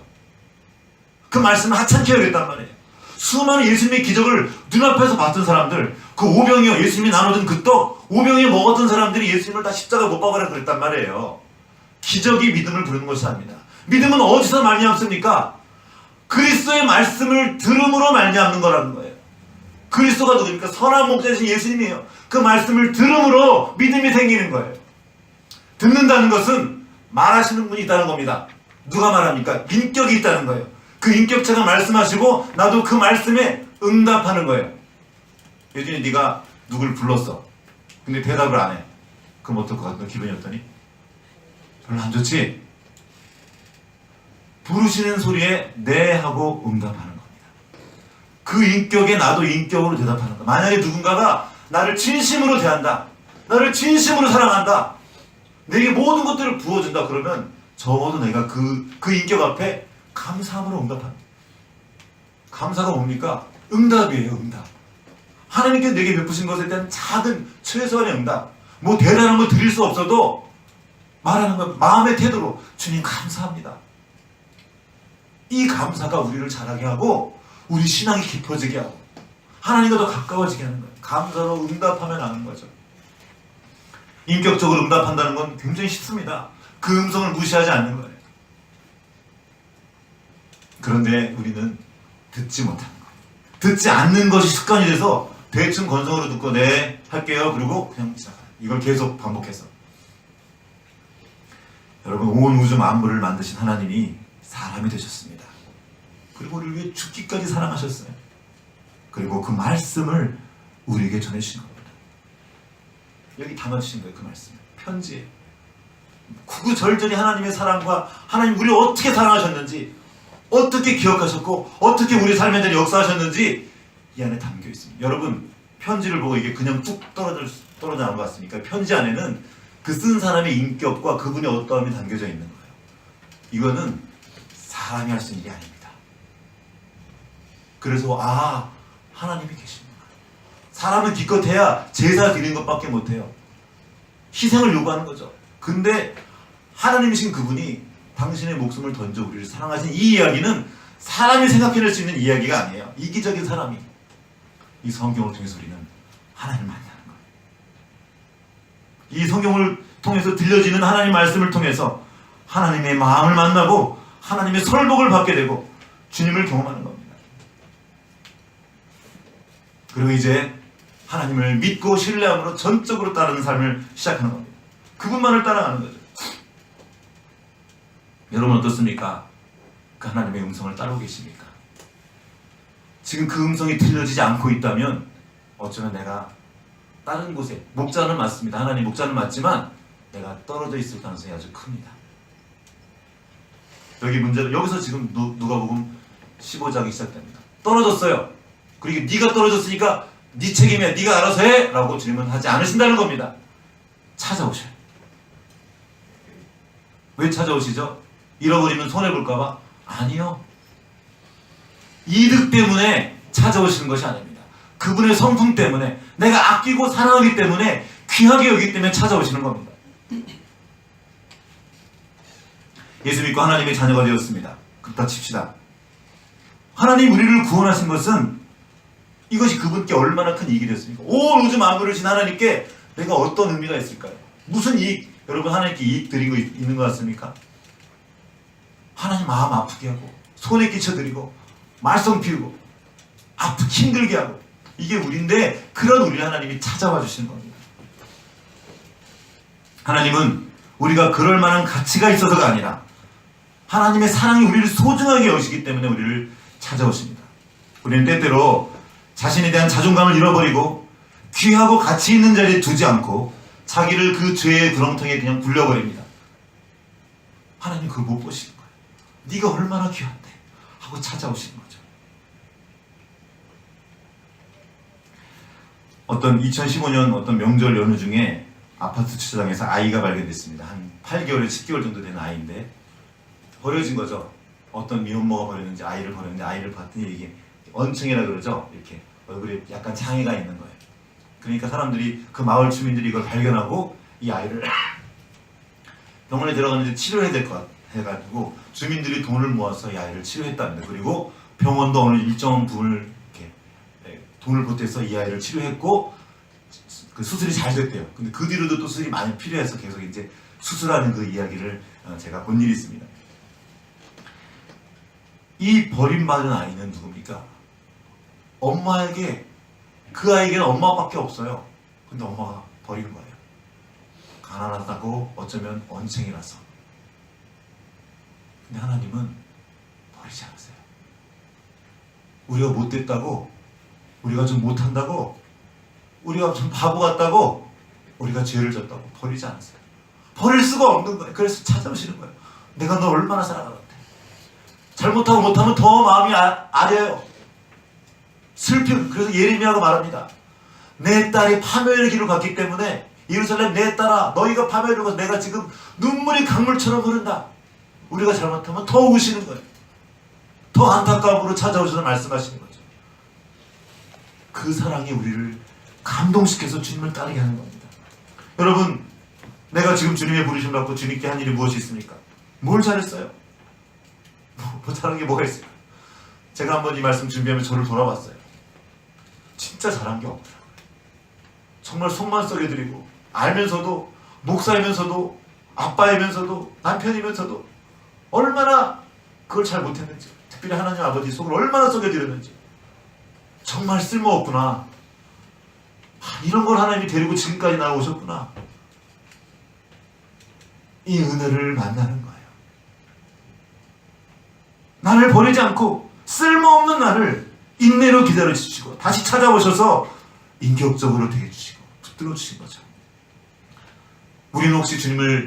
그 말씀을 하찮게 여겼단 말이에요. 수많은 예수님의 기적을 눈앞에서 봤던 사람들, 그 오병이어 예수님이 나눠준 그 떡, 오병이어 먹었던 사람들이 예수님을 다 십자가 못 박으라 그랬단 말이에요. 기적이 믿음을 부르는 것이 아닙니다. 믿음은 어디서 말미암습니까? 그리스도의 말씀을 들음으로 말미암는 거라는 거예요. 그리스도가 누구입니까? 선한 목자이신 예수님이에요. 그 말씀을 들음으로 믿음이 생기는 거예요. 듣는다는 것은 말하시는 분이 있다는 겁니다. 누가 말합니까? 인격이 있다는 거예요. 그 인격체가 말씀하시고 나도 그 말씀에 응답하는 거예요. 예준이 네가 누굴 불렀어. 근데 대답을 안 해. 그럼 어떨 것 같아? 기분이 어떠니? 별로 안 좋지? 부르시는 소리에 네 하고 응답하는 겁니다. 그 인격에 나도 인격으로 대답하는 거야. 만약에 누군가가 나를 진심으로 대한다, 나를 진심으로 사랑한다, 내게 모든 것들을 부어준다, 그러면 적어도 내가 그 인격 앞에 감사함으로 응답합니다. 감사가 뭡니까? 응답이에요. 응답. 하나님께 내게 베푸신 것에 대한 작은 최소한의 응답. 뭐 대단한 걸 드릴 수 없어도 말하는 건 마음의 태도로 주님 감사합니다. 이 감사가 우리를 자라게 하고 우리 신앙이 깊어지게 하고 하나님과 더 가까워지게 하는 거예요. 감사로 응답하며 나가는 거죠. 인격적으로 응답한다는 건 굉장히 쉽습니다. 그 음성을 무시하지 않는 거예요. 그런데 우리는 듣지 못하는 거예요. 듣지 않는 것이 습관이 돼서 대충 건성으로 듣고 네 할게요 그리고 그냥 시작해요. 이걸 계속 반복해서. 여러분, 온 우주 만물을 만드신 하나님이 사람이 되셨습니다. 그리고 우리를 위해 죽기까지 사랑하셨어요. 그리고 그 말씀을 우리에게 전해주신 겁니다. 여기 담아주신 거예요. 그 말씀 편지에 구구절절히 하나님의 사랑과 하나님 우리를 어떻게 사랑하셨는지, 어떻게 기억하셨고 어떻게 우리 삶에 대해 역사하셨는지 이 안에 담겨 있습니다. 여러분, 편지를 보고 이게 그냥 뚝 떨어져 나온 것 같습니까? 편지 안에는 그 쓴 사람의 인격과 그분의 어떠함이 담겨져 있는 거예요. 이거는 사람이 할 수 있는 일이 아닙니다. 그래서 하나님이 계시구나. 사람은 기껏해야 제사 드리는 것밖에 못해요. 희생을 요구하는 거죠. 근데 하나님이신 그분이 당신의 목숨을 던져 우리를 사랑하신 이 이야기는 사람이 생각해낼 수 있는 이야기가 아니에요. 이기적인 사람이. 이 성경을 통해서 우리는 하나님을 만나는 거예요. 이 성경을 통해서 들려지는 하나님 말씀을 통해서 하나님의 마음을 만나고 하나님의 설복을 받게 되고 주님을 경험하는 겁니다. 그리고 이제 하나님을 믿고 신뢰함으로 전적으로 따르는 삶을 시작하는 겁니다. 그분만을 따라가는 거죠. 여러분 어떻습니까? 그 하나님의 음성을 따르고 계십니까? 지금 그 음성이 들려지지 않고 있다면 어쩌면 내가 다른 곳에, 목자는 맞습니다. 하나님 목자는 맞지만 내가 떨어져 있을 가능성이 아주 큽니다. 여기서 지금 누가복음 15장이 시작됩니다. 떨어졌어요. 그리고 네가 떨어졌으니까 네 책임이야. 네가 알아서 해! 라고 주님은 하지 않으신다는 겁니다. 찾아오셔요. 왜 찾아오시죠? 잃어버리면 손해볼까봐? 아니요. 이득 때문에 찾아오시는 것이 아닙니다. 그분의 성품 때문에, 내가 아끼고 사랑하기 때문에, 귀하게 여기기 때문에 찾아오시는 겁니다. 예수 믿고 하나님의 자녀가 되었습니다. 그렇다 칩시다. 하나님 우리를 구원하신 것은 이것이 그분께 얼마나 큰 이익이 됐습니까? 온 우주 만물을 신 하나님께 내가 어떤 의미가 있을까요? 무슨 이익, 여러분 하나님께 이익 드리고 있는 것 같습니까? 하나님 마음 아프게 하고 손에 끼쳐드리고 말썽 피우고 힘들게 하고, 이게 우리인데 그런 우리 하나님이 찾아와 주시는 겁니다. 하나님은 우리가 그럴 만한 가치가 있어서가 아니라 하나님의 사랑이 우리를 소중하게 여기시기 때문에 우리를 찾아오십니다. 우리는 때때로 자신에 대한 자존감을 잃어버리고 귀하고 가치 있는 자리에 두지 않고 자기를 그 죄의 구렁텅이에 그냥 굴려버립니다. 하나님 그걸 못 보시는 거예요. 네가 얼마나 귀한데 하고 찾아오시는 거죠. 어떤 2015년 어떤 명절 연휴 중에 아파트 주차장에서 아이가 발견됐습니다. 한 8개월에 10개월 정도 되는 아이인데 버려진 거죠. 어떤 미혼모가 버렸는지 아이를 버렸는데, 아이를 봤더니 이게 언층이라 그러죠. 이렇게 얼굴에 약간 장애가 있는 거예요. 그러니까 사람들이, 그 마을 주민들이 이걸 발견하고 이 아이를 병원에 들어가는데 치료해야 될 것 같아 해가지고 주민들이 돈을 모아서 이 아이를 치료했답니다. 그리고 병원도 어느 일정 부분을 이렇게 돈을 보태서 이 아이를 치료했고 그 수술이 잘 됐대요. 근데 그 뒤로도 또 수술이 많이 필요해서 계속 이제 수술하는 그 이야기를 제가 본 일이 있습니다. 이 버림받은 아이는 누굽니까? 엄마에게, 그 아이에게는 엄마밖에 없어요. 근데 엄마가 버린 거예요. 가난하다고, 어쩌면 언챙이라서. 근데 하나님은 버리지 않으세요. 우리가 못됐다고, 우리가 좀 못한다고, 우리가 좀 바보 같다고, 우리가 죄를 졌다고 버리지 않으세요. 버릴 수가 없는 거예요. 그래서 찾아오시는 거예요. 내가 너 얼마나 사랑하는데. 잘못하고 못하면 더 마음이 아려요. 슬픔. 그래서 예레미야가 말합니다. 내 딸이 파멸의 길을 갔기 때문에 예루살렘 내 딸아 너희가 파멸을 가서 내가 지금 눈물이 강물처럼 흐른다. 우리가 잘못하면 더 우시는 거예요. 더 안타까움으로 찾아오셔서 말씀하시는 거죠. 그 사랑이 우리를 감동시켜서 주님을 따르게 하는 겁니다. 여러분, 내가 지금 주님의 부르심 받고 주님께 한 일이 무엇이 있습니까? 뭘 잘했어요? 뭐 잘한 게 뭐가 있을까? 제가 한번 이 말씀 준비하면 저를 돌아봤어요. 진짜 잘한 게 없더라고요. 정말 속만 썩여드리고 알면서도 목사이면서도 아빠이면서도 남편이면서도 얼마나 그걸 잘 못했는지, 특별히 하나님 아버지 속을 얼마나 썩여드렸는지 정말 쓸모없구나. 이런 걸 하나님이 데리고 지금까지 나오셨구나. 이 은혜를 만나는 거예요. 나를 버리지 않고 쓸모없는 나를 인내로 기다려주시고 다시 찾아오셔서 인격적으로 대해주시고 붙들어 주신 거죠. 우리는 혹시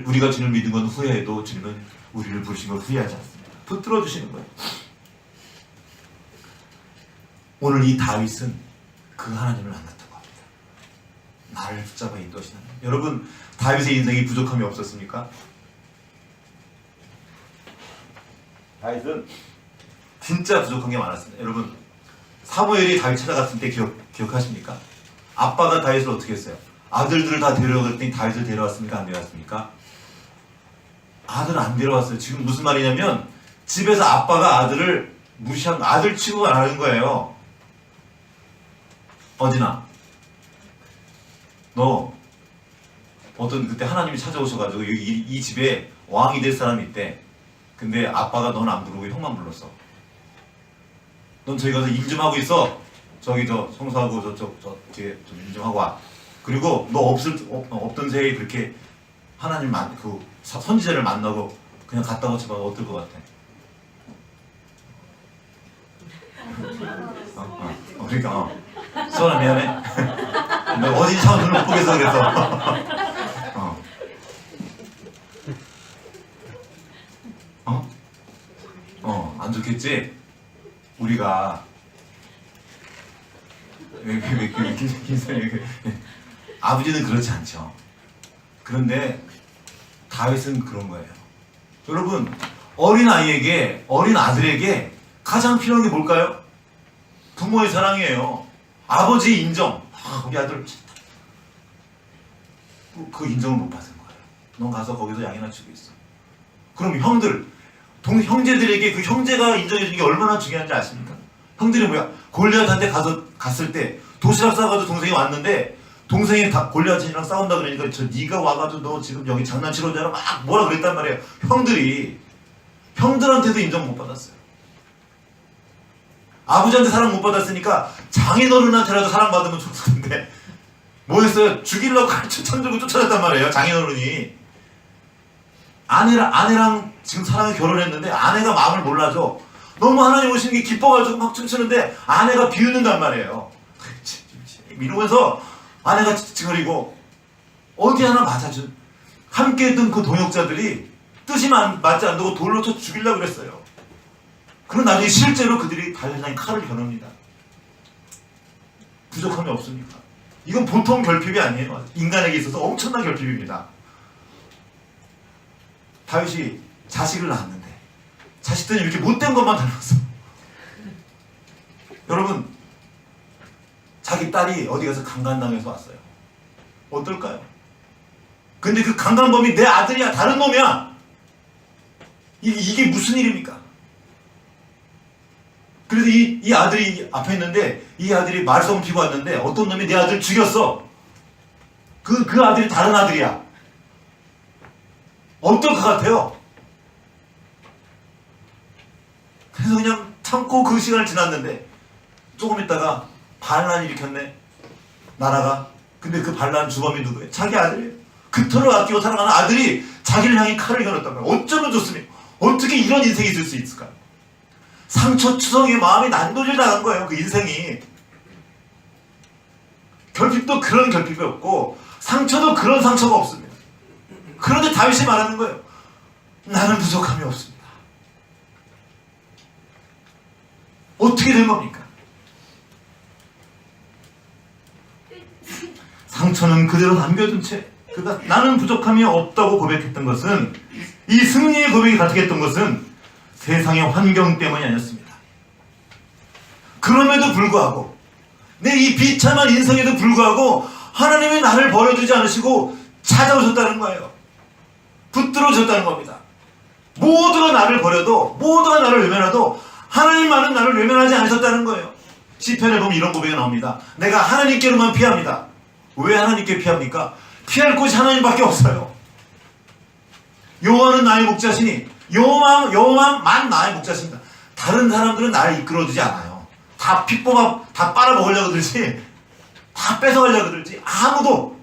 우리가 주님을 믿은 건 후회해도 주님은 우리를 부르신 걸 후회하지 않습니다. 붙들어 주시는 거예요. 오늘 이 다윗은 그 하나님을 만났던 겁니다. 나를 붙잡아 인도하시는 하나님. 여러분, 다윗의 인생이 부족함이 없었습니까? 다윗은 진짜 부족한 게 많았습니다. 여러분, 사무엘이 다윗 찾아갔을 때 기억하십니까? 아빠가 다윗을 어떻게 했어요? 아들들을 다 데려갔더니 다윗을 데려왔습니까? 안 데려왔습니까? 아들 안 데려왔어요. 지금 무슨 말이냐면 집에서 아빠가 아들을 무시한 아들 취급을 안 하는 거예요. 어진아, 너 어떤 그때 하나님이 찾아오셔가지고 이 집에 왕이 될 사람이 있대. 근데 아빠가 넌 안 부르고 형만 불렀어. 넌 저기 가서 일 좀 하고 있어. 저기 청소하고 저 뒤에 좀 일 좀 하고 와. 그리고 너 없던 새에 그렇게 하나님 그 선지자를 만나고 그냥 갔다고 쳐봐. 어떨 것 같아? 그러니까 수원아 미안해. 내가 어디 참 눈을 못 보겠어 그래서. 안 좋겠지? 우리가 아버지는 그렇지 않죠. 그런데 다윗은 그런 거예요. 여러분, 어린 아들에게 가장 필요한 게 뭘까요? 부모의 사랑이에요. 아버지의 인정. 우리 아들 그 인정을 못 받은 거예요. 넌 가서 거기서 양이나 치고 있어. 그럼 형제들에게 그 형제가 인정해 주는 게 얼마나 중요한지 아십니까? 형들이 뭐야? 골리앗한테 갔을 때 도시락 싸가지고 동생이 왔는데 동생이 골리앗이랑 싸운다 그러니까 네가 와가지고 너 지금 여기 장난치러 오잖아 막 뭐라 그랬단 말이에요. 형들한테도 인정 못 받았어요. 아버지한테 사랑 못 받았으니까 장인어른한테라도 사랑받으면 좋을 텐데 뭐 했어요? 죽이려고 천 들고 쫓아냈단 말이에요. 장인어른이. 아내랑 지금 사랑에 결혼했는데 아내가 마음을 몰라줘. 너무 하나님 오시는 게 기뻐가지고 막 춤추는데 아내가 비웃는단 말이에요. 이러면서 아내가 찡찡거리고 어디 하나 맞아준 함께 했던 그 동역자들이 뜻이 맞지 않고 돌로 쳐 죽이려고 그랬어요. 그럼 나중에 실제로 그들이 달려다니는 칼을 겨눕니다. 부족함이 없습니까? 이건 보통 결핍이 아니에요. 인간에게 있어서 엄청난 결핍입니다. 다윗이 자식을 낳았는데 자식들이 이렇게 못된 것만 닮았어. 여러분, 자기 딸이 어디 가서 강간당해서 왔어요. 어떨까요? 근데 그 강간범이 내 아들이야, 다른 놈이야. 이게 무슨 일입니까? 그래서 이 아들이 앞에 있는데 이 아들이 말썽 피고 왔는데 어떤 놈이 내 아들 죽였어. 그 아들이 다른 아들이야. 어떨 것 같아요? 그래서 그냥 참고 그 시간을 지났는데 조금 있다가 반란이 일으켰네. 나라가. 근데 그 반란 주범이 누구예요? 자기 아들이에요. 그토록 아끼고 사랑하는 아들이 자기를 향해 칼을 겨눴단 말이에요. 어쩌면 좋습니까? 어떻게 이런 인생이 있을 수 있을까요? 상처투성이의 마음이 난도질 당한 거예요. 그 인생이. 결핍도 그런 결핍이 없고 상처도 그런 상처가 없습니다. 그런데 다윗이 말하는 거예요. 나는 부족함이 없습니다. 어떻게 된 겁니까? 상처는 그대로 남겨둔 채 그가 나는 부족함이 없다고 고백했던 것은, 이 승리의 고백이 가득했던 것은 세상의 환경 때문이 아니었습니다. 그럼에도 불구하고, 내 이 비참한 인생에도 불구하고 하나님이 나를 버려두지 않으시고 찾아오셨다는 거예요. 붙들어 주셨다는 겁니다. 모두가 나를 버려도, 모두가 나를 외면해도 하나님만은 나를 외면하지 않으셨다는 거예요. 시편에 보면 이런 고백이 나옵니다. 내가 하나님께로만 피합니다. 왜 하나님께 피합니까? 피할 곳이 하나님밖에 없어요. 여호와는 나의 목자시니, 여호와만 나의 목자십니다. 다른 사람들은 나를 이끌어주지 않아요. 다 다 빨아먹으려고 들지, 다 뺏어가려고 들지, 아무도.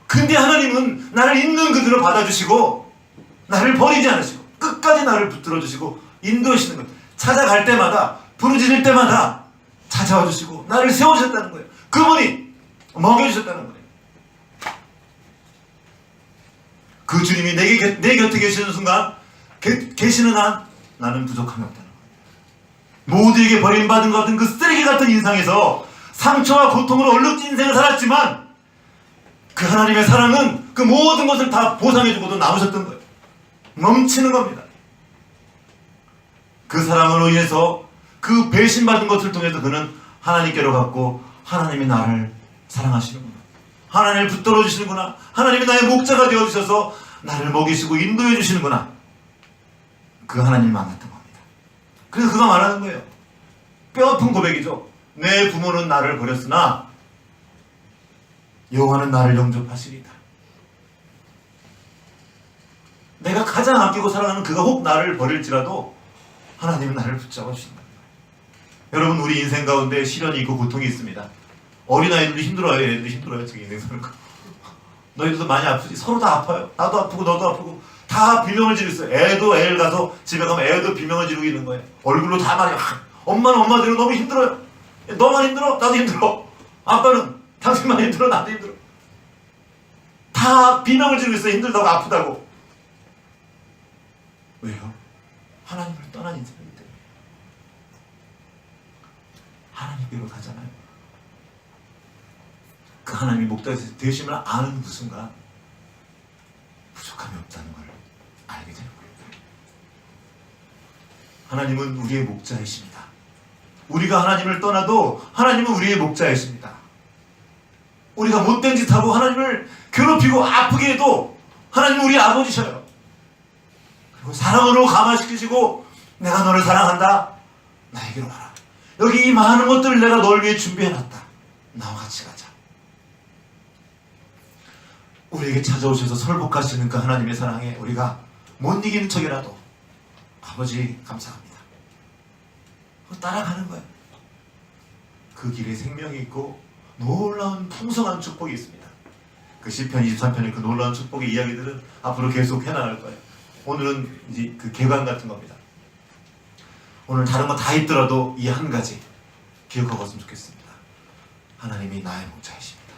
근데 하나님은 나를 있는 그대로 받아주시고 나를 버리지 않으시고 끝까지 나를 붙들어주시고 인도하시는 거예요. 찾아갈 때마다, 부르짖을 때마다 찾아와 주시고 나를 세워주셨다는 거예요. 그분이 먹여주셨다는 거예요. 그 주님이 내 곁에 계시는 순간, 계시는 한 나는 부족함이 없다는 거예요. 모두에게 버림받은 것 같은 그 쓰레기 같은 인상에서 상처와 고통으로 얼룩진 인생을 살았지만, 그 하나님의 사랑은 그 모든 것을 다 보상해주고도 남으셨던 거예요. 넘치는 겁니다. 그 사랑으로 인해서, 그 배신받은 것을 통해서 그는 하나님께로 갔고, 하나님이 나를 사랑하시는구나, 하나님을 붙들어 주시는구나, 하나님이 나의 목자가 되어주셔서 나를 먹이시고 인도해 주시는구나, 그 하나님 만났던 겁니다. 그래서 그가 말하는 거예요. 뼈아픈 고백이죠. 내 부모는 나를 버렸으나 여호와는 나를 영접하시리다. 내가 가장 아끼고 사랑하는 그가 혹 나를 버릴지라도 하나님은 나를 붙잡아 주신다. 여러분, 우리 인생 가운데 시련이 있고 고통이 있습니다. 어린아이들도 힘들어요. 애들도 힘들어요. 지금 인생 사는 거. 너희들도 많이 아프지? 서로 다 아파요. 나도 아프고 너도 아프고 다 비명을 지르고 있어요. 애도 애를 가서 집에 가면 애도 비명을 지르고 있는 거예요. 얼굴로 다 말해요. 엄마는 엄마대로 너무 힘들어요. 너만 힘들어? 나도 힘들어. 아빠는 당신만 힘들어? 나도 힘들어. 다 비명을 지르고 있어요. 힘들다고, 아프다고. 왜요? 하나님을 떠난 인생이기 때문에. 하나님께로 가잖아요. 그 하나님이 목자 되심을 아는 그 순간 부족함이 없다는 걸 알게 되는 거예요. 하나님은 우리의 목자이십니다. 우리가 하나님을 떠나도 하나님은 우리의 목자이십니다. 우리가 못된 짓 하고 하나님을 괴롭히고 아프게 해도 하나님은 우리 아버지셔요. 그리고 사랑으로 감화시키시고, 내가 너를 사랑한다, 나에게로 와라. 여기 이 많은 것들을 내가 널 위해 준비해놨다. 나와 같이 가자. 우리에게 찾아오셔서 설복하시는 그 하나님의 사랑에 우리가 못 이기는 척이라도 아버지 감사합니다. 따라가는 거예요. 그 길에 생명이 있고 놀라운 풍성한 축복이 있습니다. 그 시편 23편의 그 놀라운 축복의 이야기들은 앞으로 계속 해나갈 거예요. 오늘은 이제 그 개관 같은 겁니다. 오늘 다른 거 다 있더라도 이 한 가지 기억하고 왔으면 좋겠습니다. 하나님이 나의 목자이십니다.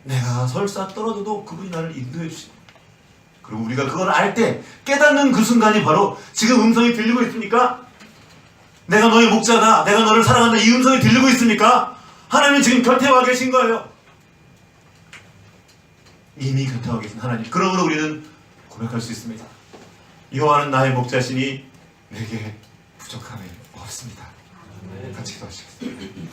내가 설사 떨어져도 그분이 나를 인도해 주십니다. 그리고 우리가 그걸 알 때 깨닫는 그 순간이 바로 지금 음성이 들리고 있습니까? 내가 너의 목자다, 내가 너를 사랑한다, 이 음성이 들리고 있습니까? 하나님은 지금 곁에 와 계신 거예요. 이미 곁에 와 계신 하나님. 그러므로 우리는 고백할 수 있습니다. 여호와는 나의 목자시니 내게 부족함이 없습니다. 같이 기도하시겠습니다.